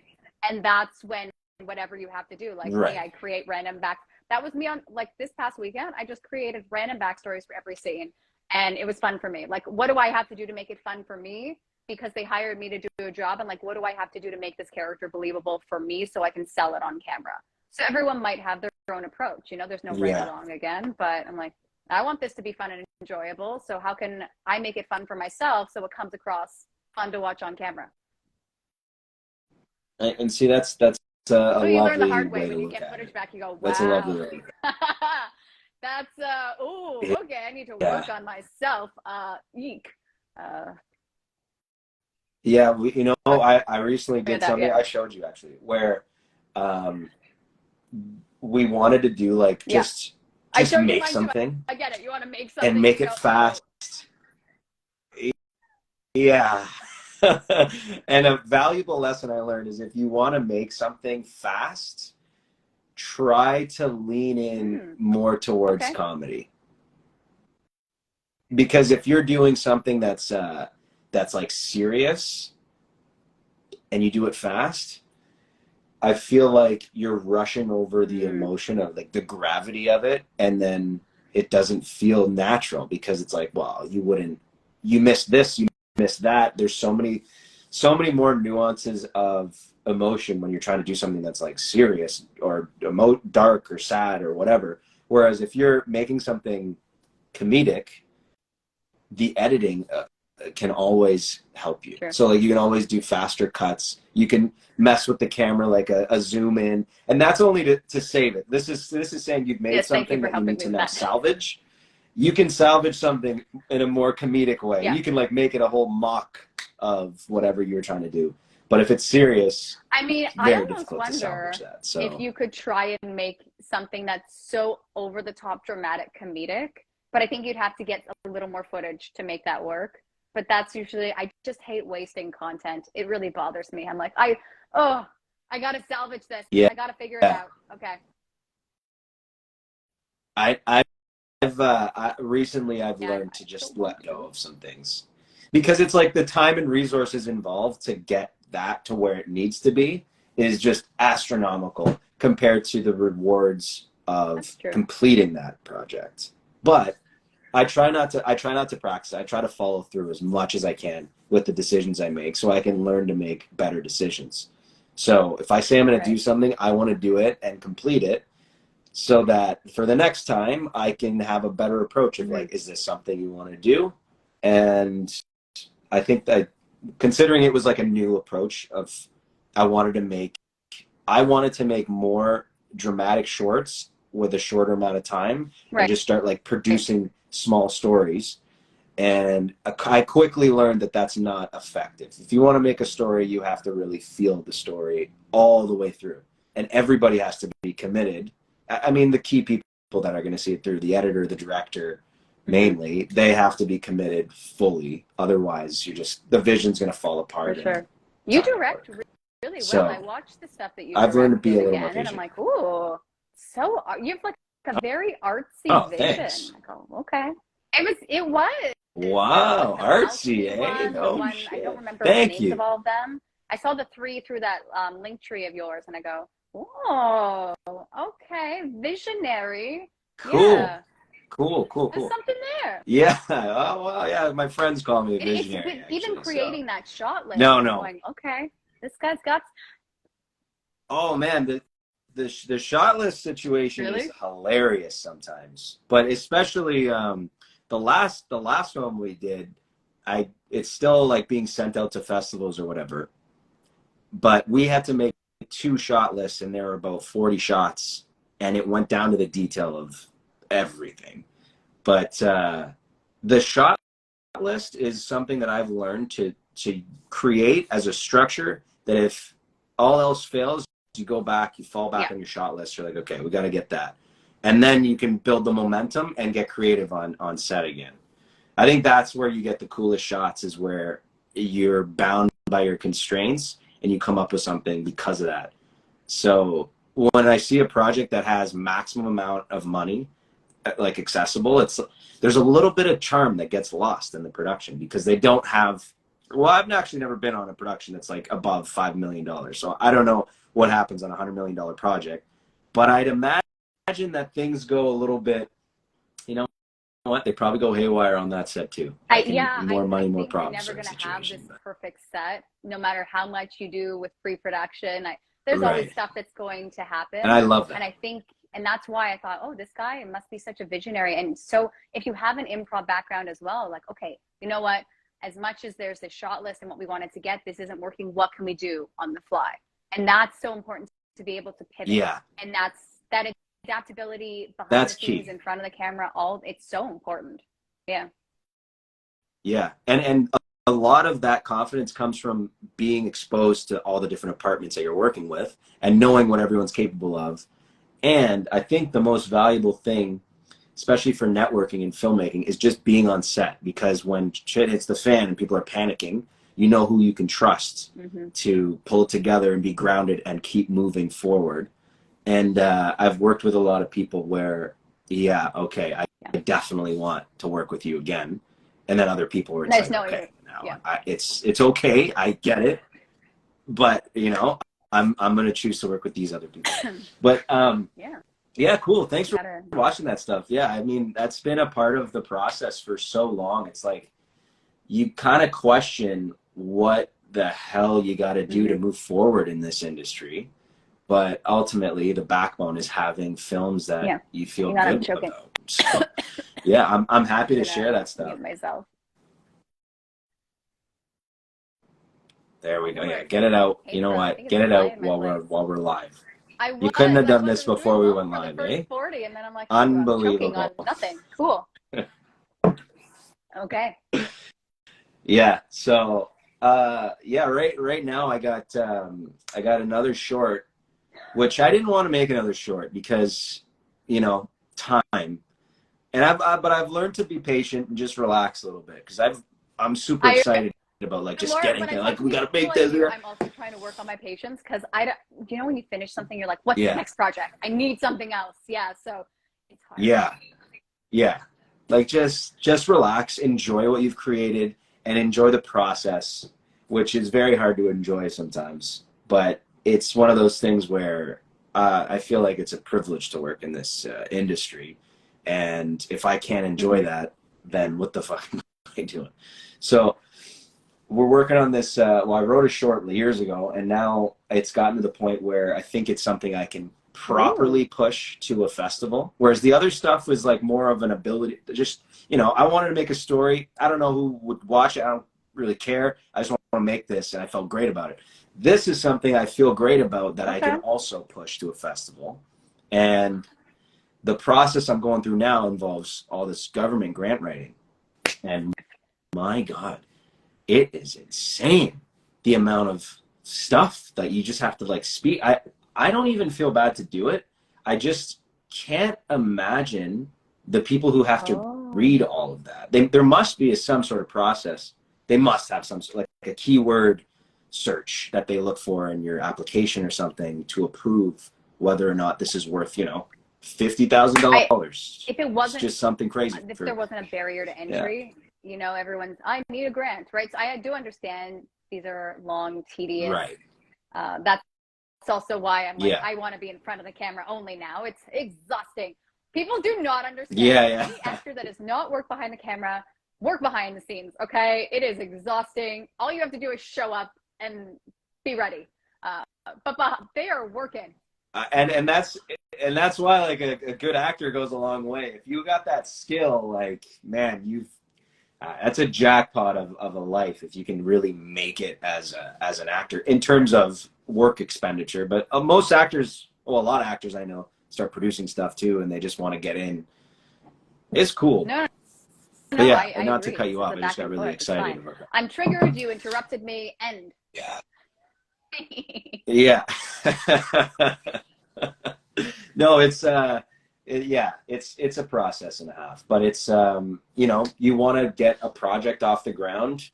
And that's when whatever you have to do, like me, right. I create random back. That was me on like this past weekend. I just created random backstories for every scene, and it was fun for me. Like, what do I have to do to make it fun for me? Because they hired me to do a job, and like, what do I have to do to make this character believable for me so I can sell it on camera? So everyone might have their own approach. You know, there's no right or Yeah. wrong again, but I'm like, I want this to be fun and enjoyable. So how can I make it fun for myself so it comes across fun to watch on camera? And see, that's a So you learn the lovely hard way way to when you look get at footage it. back. You go, That's a lovely wow, way. that's oh, okay. I need to Yeah. work on myself. Eek. Uh, Yeah, but I recently did that, something yeah, I showed you actually where um, we wanted to do like yeah. I just showed you make mine too. something I get it. You want to make and something and make you it go, oh, fast. Yeah. And a valuable lesson I learned is if you want to make something fast, try to lean in hmm, more towards okay. comedy. Because if you're doing something that's like serious and you do it fast, I feel like you're rushing over the Mm, emotion of like the gravity of it, and then it doesn't feel natural because it's like, well, you missed this, you missed that. There's so many more nuances of emotion when you're trying to do something that's like serious or dark or sad or whatever. Whereas if you're making something comedic, the editing can always help you. sure. So like you can always do faster cuts. You can mess with the camera like a zoom in, and that's only to save it. This is saying you've made Yes, thank you something for that you helping need me to with now that. salvage. You can salvage something in a more comedic way, and Yeah. you can like make it a whole mock of whatever you're trying to do. But if it's serious, I mean, it's I very almost difficult to salvage wonder that. if So you could try and make something that's so over the top dramatic comedic, but I think you'd have to get a little more footage to make that work. But that's usually, I just hate wasting content. It really bothers me. I'm like, oh, I got to salvage this. yeah, I got to figure it out. Okay. I recently I've Yeah, learned to I don't just want let go to. of some things because it's like the time and resources involved to get that to where it needs to be is just astronomical compared to the rewards of That's true. completing that project. But I try not to practice. I try to follow through as much as I can with the decisions I make so I can learn to make better decisions. So if I say I'm going to do Right. something, I want to do it and complete it so that for the next time I can have a better approach of Mm-hmm. like, is this something you want to do? And I think that considering it was like a new approach of I wanted to make I wanted to make more dramatic shorts with a shorter amount of time and Right. just start like producing small stories. And I quickly learned that that's not effective. If you want to make a story, you have to really feel the story all the way through. And everybody has to be committed. I mean, the key people that are going to see it through, the editor, the director, Mm-hmm. mainly, they have to be committed fully. Otherwise, the vision's going to fall For apart and sure. You it's not going to direct work. really well. I So watched the stuff that you I've learned to be directed a little more again, and I'm patient. like, ooh, so you have like a very artsy Oh, vision. thanks. I go, okay. It was Wow, the artsy, balcony eh? one, the Oh one I don't shit. remember the Thank names of you. all of them. I saw the three through that link tree of yours, and I go, oh, okay, visionary. Cool. Yeah, there's Cool. something there. Yeah. Oh well, yeah. My friends call me a It's visionary, even actually. So creating that shot list. no, I'm no. going, okay, this guy's got Oh man, the shot list situation is really. hilarious sometimes, but especially the last film we did, it's still like being sent out to festivals or whatever. But we had to make two shot lists, and there were about 40 shots, and it went down to the detail of everything. But the shot list is something that I've learned to create as a structure that if all else fails, you go back, you fall back Yeah. on your shot list. You're like, okay, we got to get that, and then you can build the momentum and get creative on set again. I think that's where you get the coolest shots is where you're bound by your constraints and you come up with something because of that. So when I see a project that has maximum amount of money, like accessible, there's a little bit of charm that gets lost in the production because they don't have. Well, I've actually never been on a production that's like above $5 million, so I don't know what happens on a $100 million project, but I'd imagine that things go a little bit. You know what? They probably go haywire on that set too. More money, more problems. You're never going to have this perfect set, no matter how much you do with pre-production. There's always stuff that's going to happen, and I love that. And I think. And that's why I thought, oh, this guy must be such a visionary. And so if you have an improv background as well, like, okay, you know what? As much as there's a shot list and what we wanted to get, this isn't working. What can we do on the fly? And that's so important to be able to pivot. Yeah. And that adaptability behind the scenes, in front of the camera, it's so important. Yeah. Yeah. And a lot of that confidence comes from being exposed to all the different apartments that you're working with and knowing what everyone's capable of. And I think the most valuable thing, especially for networking and filmmaking, is just being on set, because when shit hits the fan and people are panicking, you know who you can trust to pull it together and be grounded and keep moving forward. And I've worked with a lot of people where, I definitely want to work with you again. And then other people where it's it's okay, I get it, but I'm going to choose to work with these other people. But yeah, cool. Thanks for watching that stuff. Yeah, I mean, that's been a part of the process for so long. It's like you kind of question what the hell you got to do to move forward in this industry. But ultimately, the backbone is having films that you feel good about. So, yeah, I'm happy to share that stuff. Myself. There we go. Yeah, get it out. You know what? Get it out while we're live. You couldn't have done this before we went live, eh? 40, and then I'm like, unbelievable. I'm on nothing. Cool. Okay. Yeah. So, right now I got another short, which I didn't want to make another short because, time. And but I've learned to be patient and just relax a little bit because I'm super excited about like just getting it. Like, we got to make this. I'm also trying to work on my patience because when you finish something, you're like, what's the next project? I need something else. Yeah. So it's hard. Yeah. Like just relax, enjoy what you've created and enjoy the process, which is very hard to enjoy sometimes, but it's one of those things where I feel like it's a privilege to work in this industry. And if I can't enjoy that, then what the fuck am I doing? So we're working on this. I wrote a short years ago, and now it's gotten to the point where I think it's something I can properly push to a festival. Whereas the other stuff was like more of an ability to just, I wanted to make a story. I don't know who would watch it. I don't really care. I just want to make this, and I felt great about it. This is something I feel great about that I can also push to a festival. And the process I'm going through now involves all this government grant writing. And my God, it is insane the amount of stuff that you just have to like speak. I don't even feel bad to do it. I just can't imagine the people who have to read all of that. There must be some sort of process. They must have some like a keyword search that they look for in your application or something to approve whether or not this is worth, $50,000. If it wasn't just something crazy. If there wasn't a barrier to entry, everyone's, I need a grant, right? So I do understand these are long, tedious. Right. That's also why I'm like, I want to be in front of the camera only now. It's exhausting. People do not understand. Any actor that does not work behind the camera, work behind the scenes, okay? It is exhausting. All you have to do is show up and be ready. But they are working. And that's why like a good actor goes a long way. If you got that skill, like, man, that's a jackpot of a life if you can really make it as an actor in terms of work expenditure. But most actors, a lot of actors I know start producing stuff too, and they just want to get in. It's cool. No, I not to cut you off. I just got really excited about that. I'm triggered. You interrupted me. End. Yeah. No, it's a process and a half, but it's you want to get a project off the ground.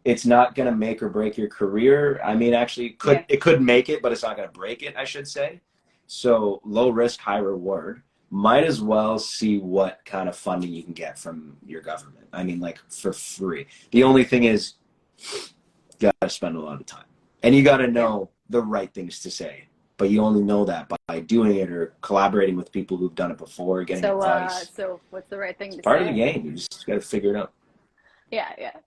It's not going to make or break your career. I mean, actually it could make it, but it's not going to break it, I should say. So low risk, high reward. Might as well see what kind of funding you can get from your government. I mean, like for free. The only thing is, you gotta spend a lot of time, and you gotta know the right things to say. But you only know that by doing it or collaborating with people who've done it before, getting advice. So what's the right thing It's to part of the say? game. You just gotta figure it out. Yeah, yeah.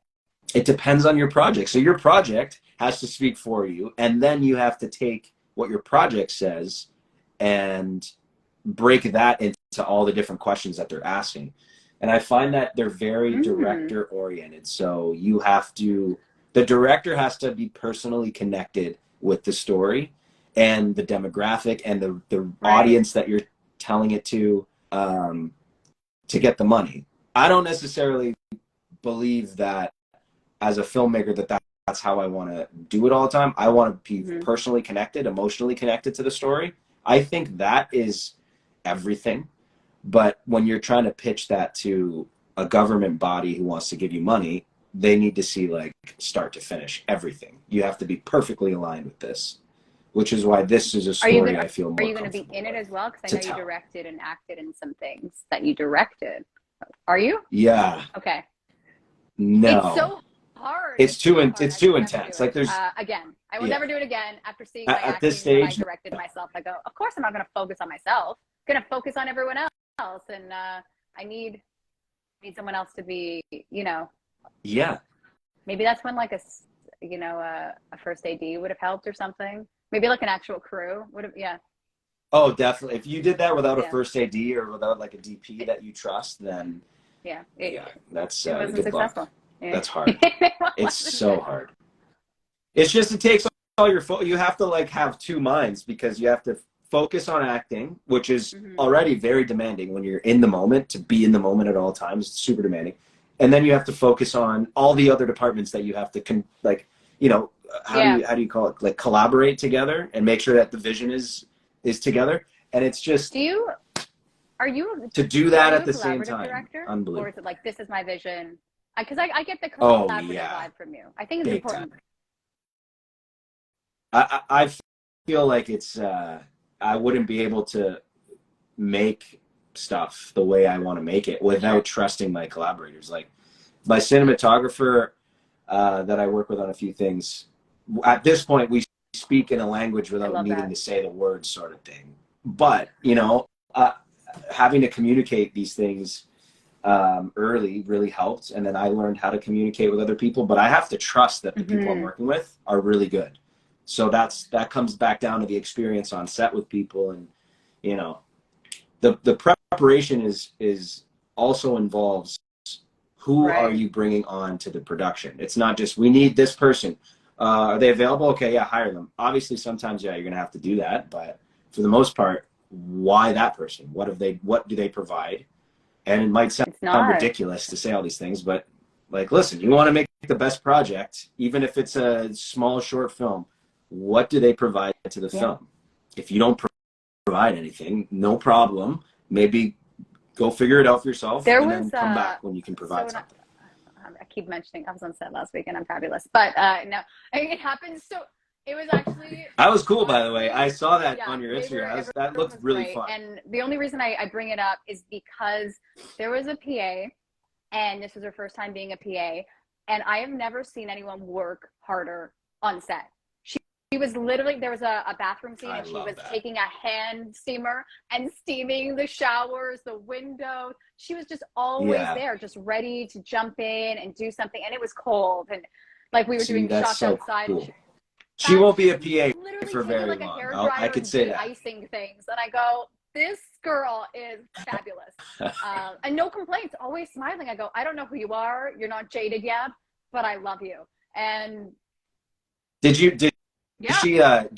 It depends on your project. So your project has to speak for you, and then you have to take what your project says and break that into all the different questions that they're asking. And I find that they're very director oriented. So you have to, the director has to be personally connected with the story and the demographic and the audience that you're telling it to get the money. I don't necessarily believe that as a filmmaker that's how I want to do it all the time. I want to be personally connected, emotionally connected to the story. I think that is everything. But when you're trying to pitch that to a government body who wants to give you money, they need to see like start to finish everything. You have to be perfectly aligned with this, which is why this is a story I feel more Are you going to be in it as well? Because I know you directed and acted in some things that you directed. Are you? Yeah. Okay. No. It's so hard. It's too intense. Like there's again, I will never do it again. After seeing my at acting this stage, when I directed myself, I go, of course I'm not going to focus on myself. I'm going to focus on everyone else, and I need someone else to be, you know. Yeah. Maybe that's when like a first AD would have helped or something. Maybe like an actual crew would have. Yeah. Oh, definitely. If you did that without a first AD or without like a DP that you trust, then that's it wasn't good successful. luck. Yeah. That's hard. It's so hard. It's just it takes all your you have to like have two minds because you have to focus on acting, which is already very demanding when you're in the moment. To be in the moment at all times, it's super demanding. And then you have to focus on all the other departments that you have to how do you call it, like collaborate together and make sure that the vision is together. And it's just are you to do that at the same time director? Unbelievable. Or is it like this is my vision? Because I get the collaborative vibe from you. I think it's big important. I feel like it's I wouldn't be able to make stuff the way I want to make it without trusting my collaborators. Like my cinematographer that I work with on a few things, at this point we speak in a language without needing to say the words, sort of thing. But having to communicate these things early really helped, and then I learned how to communicate with other people. But I have to trust that the people I'm working with are really good. So that comes back down to the experience on set with people, and the preparation is also involves who are you bringing on to the production. It's not just we need this person. Are they available? Okay, yeah, hire them. Obviously, sometimes you're gonna have to do that, but for the most part, why that person? What do they provide? And it might sound ridiculous to say all these things, but like, listen, you want to make the best project, even if it's a small short film. What do they provide to the film? If you don't provide anything, no problem. Maybe go figure it out for yourself and then come back when you can provide something. I keep mentioning I was on set last week and I'm fabulous, but no, it happens. So it was actually. That was cool, by the way. I saw that on your Instagram. That looked really fun. And the only reason I bring it up is because there was a PA, and this was her first time being a PA, and I have never seen anyone work harder on set. She was literally, there was a bathroom scene and she was taking a hand steamer and steaming the showers, the windows. She was just always there, just ready to jump in and do something. And it was cold. And like we were doing shots outside. Cool. She won't be a PA for very long. I could say that. Icing things. And I go, this girl is fabulous. And no complaints, always smiling. I go, I don't know who you are. You're not jaded yet, but I love you. And did she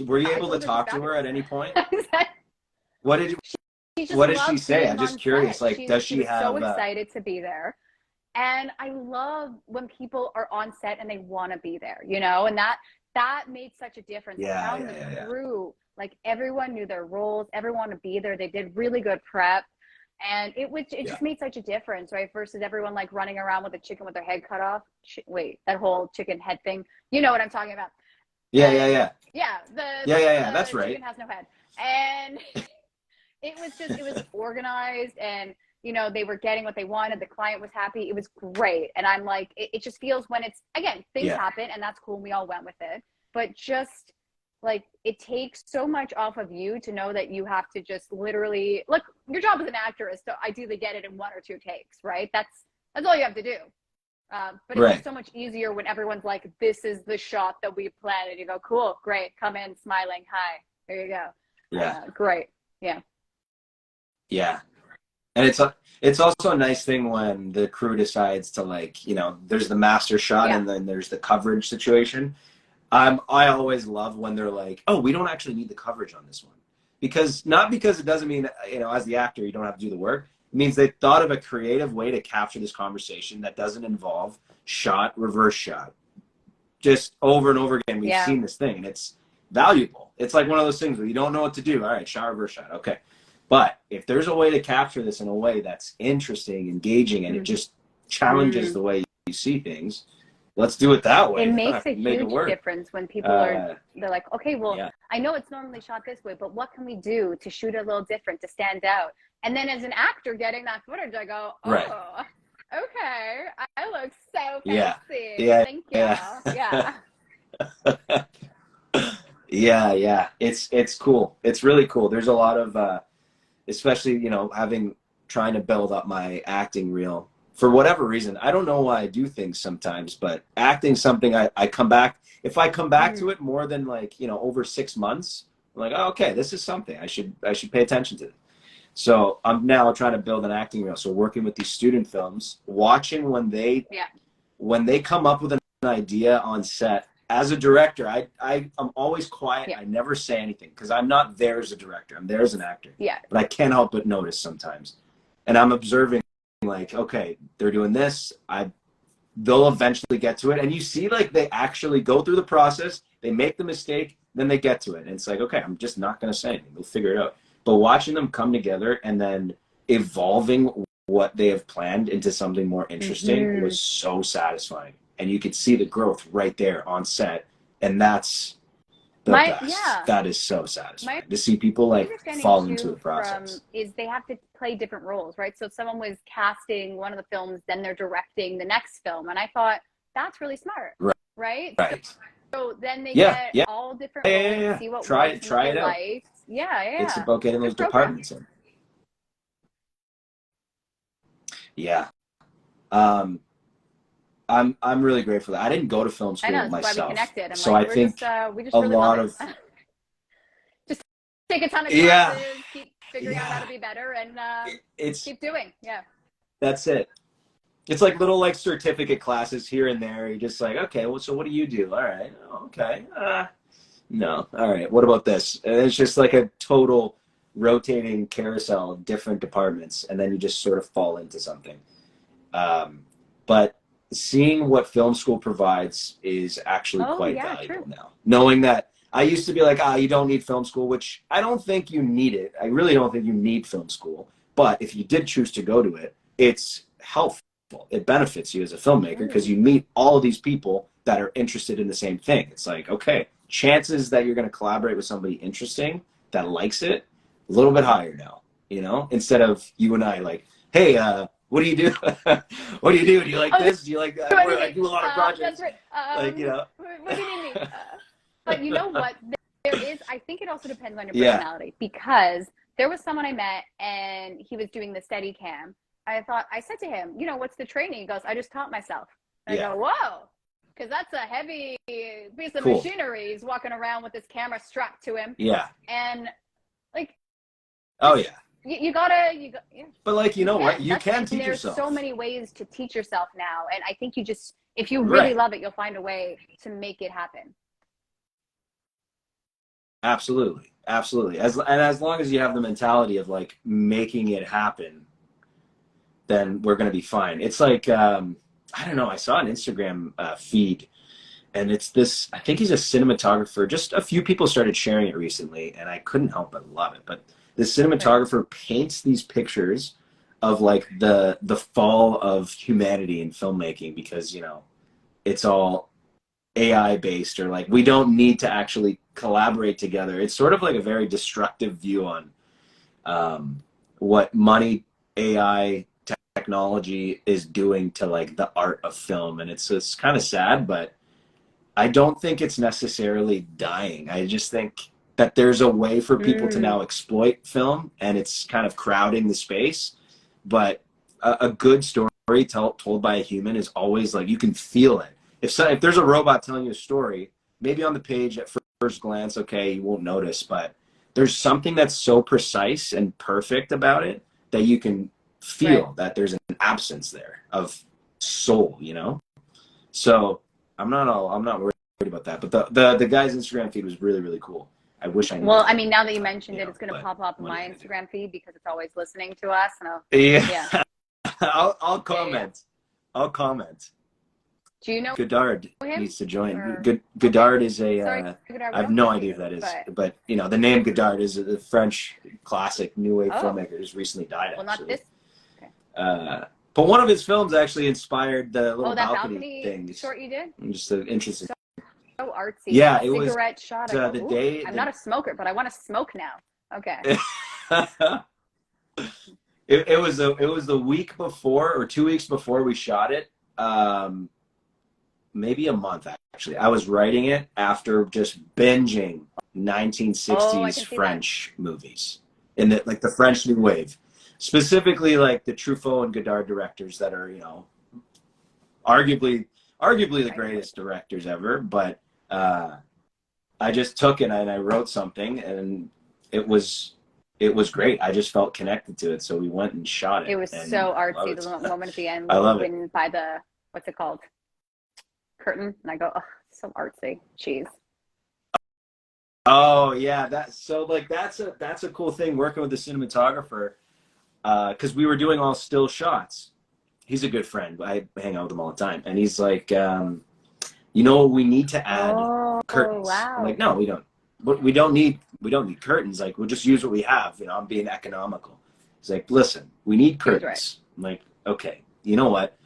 were you able to talk to her at any point? What did she say? I'm just curious. Like, does she have so excited to be there? And I love when people are on set and they want to be there, and that made such a difference. The crew, like everyone knew their roles, everyone to be there. They did really good prep, and it just made such a difference, right? Versus everyone like running around with a chicken with their head cut off. Wait, that whole chicken head thing. You know what I'm talking about? Yeah. That's right. Chicken has no head. And it was organized, and they were getting what they wanted. The client was happy. It was great. And I'm like, it just feels, when it's, again, things happen, and that's cool, and we all went with it. But just like, it takes so much off of you to know that you have to just literally, look, your job as an actor is to ideally get it in 1 or 2 takes, right? That's all you have to do. But it's just so much easier when everyone's like, this is the shot that we planned, and you go, cool, great, come in smiling, hi, there you go. Great. Yeah. And it's also a nice thing when the crew decides to, like, there's the master shot and then there's the coverage situation. I always love when they're like, oh, we don't actually need the coverage on this one. Not because it doesn't mean, as the actor, you don't have to do the work. It means they thought of a creative way to capture this conversation that doesn't involve shot, reverse shot. Just over and over again, we've seen this thing, and it's valuable. It's like one of those things where you don't know what to do. All right, shot, reverse shot. Okay. But if there's a way to capture this in a way that's interesting, engaging, and it just challenges the way you see things, let's do it that way. It makes a huge difference when people they're like, okay, well, I know it's normally shot this way, but what can we do to shoot it a little different, to stand out? And then as an actor getting that footage, I go, oh, okay, I look so fancy. Thank you. It's cool. It's really cool. There's a lot of, especially, trying to build up my acting reel. For whatever reason, I don't know why I do things sometimes, but acting something I come back. If I come back to it more than over 6 months, I'm like, oh, okay, this is something I should pay attention to. So I'm now trying to build an acting reel. So working with these student films, watching when they come up with an idea on set. As a director, I'm always quiet. I never say anything because I'm not there as a director. I'm there as an actor. But I can't help but notice sometimes, and I'm observing. Like, okay, they're doing this. They'll eventually get to it, and you see, like, they actually go through the process. They make the mistake, then they get to it, and it's like, okay, I'm just not going to say anything. They'll figure it out. But watching them come together and then evolving what they have planned into something more interesting was so satisfying, and you could see the growth right there on set, and that's the best. That is so satisfying to see people fall into the process. Is they have to play different roles, right? So if someone was casting one of the films, then they're directing the next film, and I thought that's really smart, right? So then they get all different roles, see what try it out. It's about getting those departments in. I'm really grateful that I didn't go to film school myself. That's why we connected. I think we just really love it. Just take a ton of classes, keep figuring out how to be better, and keep doing. That's it. It's like little certificate classes here and there. You're just like, okay, well, so what do you do? All right, okay, no, all right. What about this? And it's just like a total rotating carousel of different departments, and then you just sort of fall into something. But seeing what film school provides is actually quite valuable now. Knowing that I used to be like, you don't need film school, which I don't think you need it. I really don't think you need film school. But if you did choose to go to it, it's helpful. It benefits you as a filmmaker because you meet all of these people that are interested in the same thing. It's like, okay, chances that you're going to collaborate with somebody interesting that likes it, a little bit higher now, instead of you and I like, hey, what do you do? What do you do? Do you like this? Do you like that? I do a lot of projects. That's right. What do you need me? But you know what? There is, I think it also depends on your personality, because there was someone I met and he was doing the Steadicam. I said to him, what's the training? He goes, I just taught myself. And I go, whoa, because that's a heavy piece of machinery. He's walking around with this camera strapped to him. And You gotta. But what? You can teach yourself. There's so many ways to teach yourself now, and I think if you really love it, you'll find a way to make it happen. Absolutely. As long as you have the mentality of making it happen, then we're gonna be fine. It's like I don't know. I saw an Instagram feed, and it's this. I think he's a cinematographer. Just a few people started sharing it recently, and I couldn't help but love it. But the cinematographer paints these pictures of the fall of humanity in filmmaking, because it's all AI based, or like we don't need to actually collaborate together. It's sort of like a very destructive view on what money, AI, technology is doing to like the art of film, and it's kind of sad, but I don't think it's necessarily dying. I just think that there's a way for people to now exploit film, and it's kind of crowding the space. But a good story told by a human is always like, you can feel it. If there's a robot telling you a story, maybe on the page at first glance, okay, you won't notice, but there's something that's so precise and perfect about it that you can feel that there's an absence there of soul, you know? So I'm not worried about that. But the guy's Instagram feed was really, really cool. I wish I knew. Well, I mean, now that you mentioned it, it's going to pop up in my Instagram feed because it's always listening to us. And yeah. I'll comment. Yeah. I'll comment. Do you know Godard him? needs to join. Godard is a. Sorry, I have no idea who that is, but you know, the name Godard is a French classic new wave filmmaker. Just recently died. Well, not this. Okay. But one of his films actually inspired the little balcony thing. Short you did? Just an interesting. So artsy. Yeah, it was cigarette shot. the day. I'm not a smoker, but I want to smoke now. Okay. It was the week before or 2 weeks before we shot it. Maybe a month actually. I was writing it after just binging 1960s French movies in the French New Wave, specifically like the Truffaut and Godard directors that are, you know, arguably the greatest directors ever. But I just took it and I wrote something, and it was great. I just felt connected to it, so we went and shot it. It was so artsy. The moment at the end, I love it. By the, what's it called? Curtain, and I go, oh, so artsy. Jeez. Oh yeah, that's a cool thing working with the cinematographer, because we were doing all still shots. He's a good friend. I hang out with him all the time, and he's like, you know, we need to add curtains. Wow. I'm like, no, we don't. We don't need curtains. Like, we'll just use what we have. You know, I'm being economical. He's like, listen, we need curtains. Right. I'm like, okay, you know what?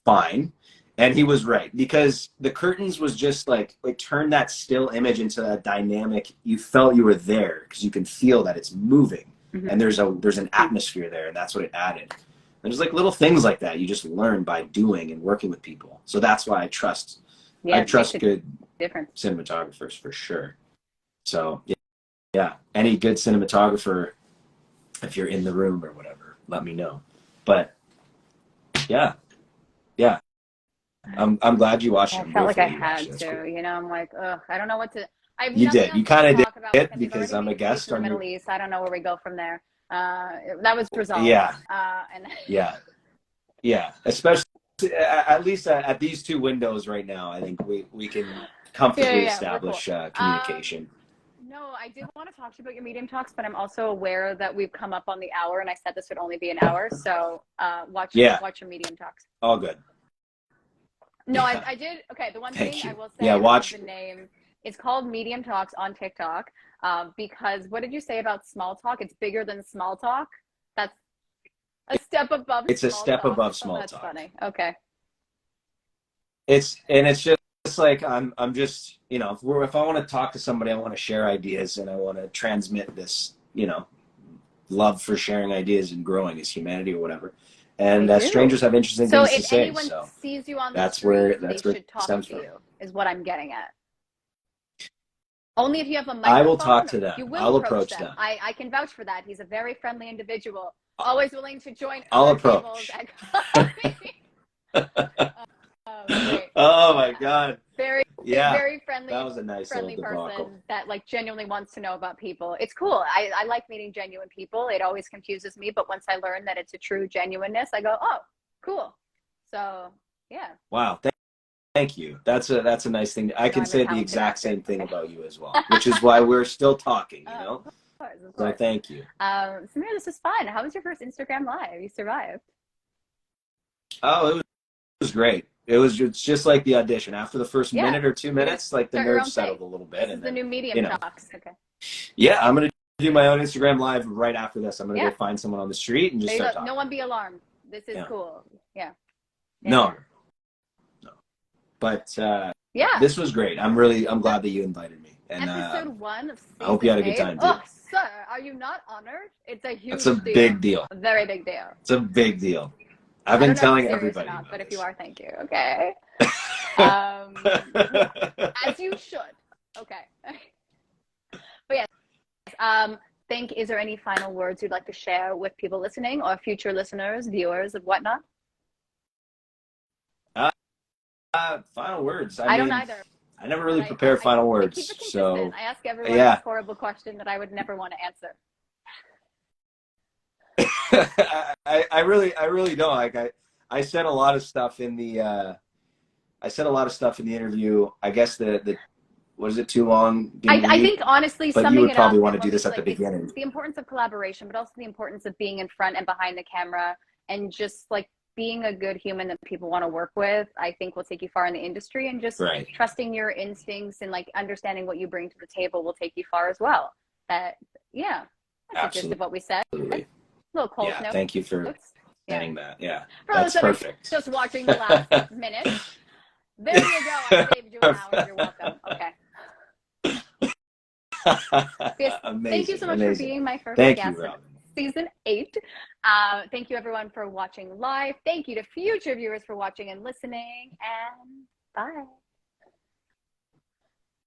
Fine. And he was right, because the curtains was just like turn that still image into a dynamic. You felt you were there because you can feel that it's moving, and there's an atmosphere there, and that's what it added. There's like little things like that you just learn by doing and working with people. So that's why I trust good cinematographers for sure. So yeah, any good cinematographer, if you're in the room or whatever, let me know. But yeah. I'm glad you watched it. I felt like I had to. Cool. You know, I'm like, ugh, I don't know what to. You did. You kind of did because I'm a guest on the Middle East. I don't know where we go from there. That was resolved. Yeah. And yeah. Especially at least at these two windows right now, I think we can comfortably establish communication. No, I did want to talk to you about your Medium talks, but I'm also aware that we've come up on the hour, and I said this would only be an hour. So watch your Medium talks. All good. No, I did. Okay, the one thing I will say, watch the name. It's called Medium Talks on TikTok, because what did you say about small talk? It's bigger than small talk. That's a step above. It's a step above small talk. That's funny. Okay. It's just like I'm just, you know, if I want to talk to somebody, I want to share ideas, and I want to transmit this, you know, love for sharing ideas and growing as humanity or whatever. And strangers have interesting things to say. So if anyone sees you on the street, they should talk to you, is what I'm getting at. Only if you have a microphone. I will talk to them. I'll approach them. I can vouch for that. He's a very friendly individual, always willing to join I'll approach. Oh my God. Very friendly. That was a nice friendly little person that like genuinely wants to know about people. It's cool. I like meeting genuine people. It always confuses me, but once I learn that it's a true genuineness, I go, oh, cool. So yeah. Wow. Thank you. That's a nice thing. I can say the exact same thing about you as well, which is why we're still talking, you know? Of course. So thank you. Samir, this is fun. How was your first Instagram Live? You survived. Oh, it was great. It's just like the audition. After the first minute or 2 minutes, like the nerves settled a little bit. This is the new Medium talks. Okay. Yeah, I'm going to do my own Instagram Live right after this. I'm going to go find someone on the street and just start talking. No one be alarmed. This is cool. Yeah. No. But Yeah. This was great. I'm glad that you invited me. And Episode 1 of I hope you had a season good 8. time too. Oh, sir, are you not honored? It's a huge That's a deal. big deal. A very big deal. It's a big deal. I've I been don't know if telling you're serious or everybody not, about but if this. you are, thank you. Okay. Yeah, as you should. Okay. But yes, is there any final words you'd like to share with people listening or future listeners, viewers, and whatnot? Final words. I don't either. I never really prepare final words. I keep it consistent. So I ask everyone this horrible question that I would never want to answer. I really don't. Like I said a lot of stuff in the interview. I guess the was it too long? I think honestly, but summing you would it probably up, want to do this at the beginning. the importance of collaboration, but also the importance of being in front and behind the camera, and just like being a good human that people want to work with. I think will take you far in the industry, and just trusting your instincts and like understanding what you bring to the table will take you far as well. That's the gist of what we said. Little cold note. Thank you for saying that. Yeah, for that's those perfect. Just watching the last minute. There you go. I saved you an hour. You're welcome. Okay. Amazing, thank you so much for being my first guest of season 8. Thank you everyone for watching live. Thank you to future viewers for watching and listening. And bye.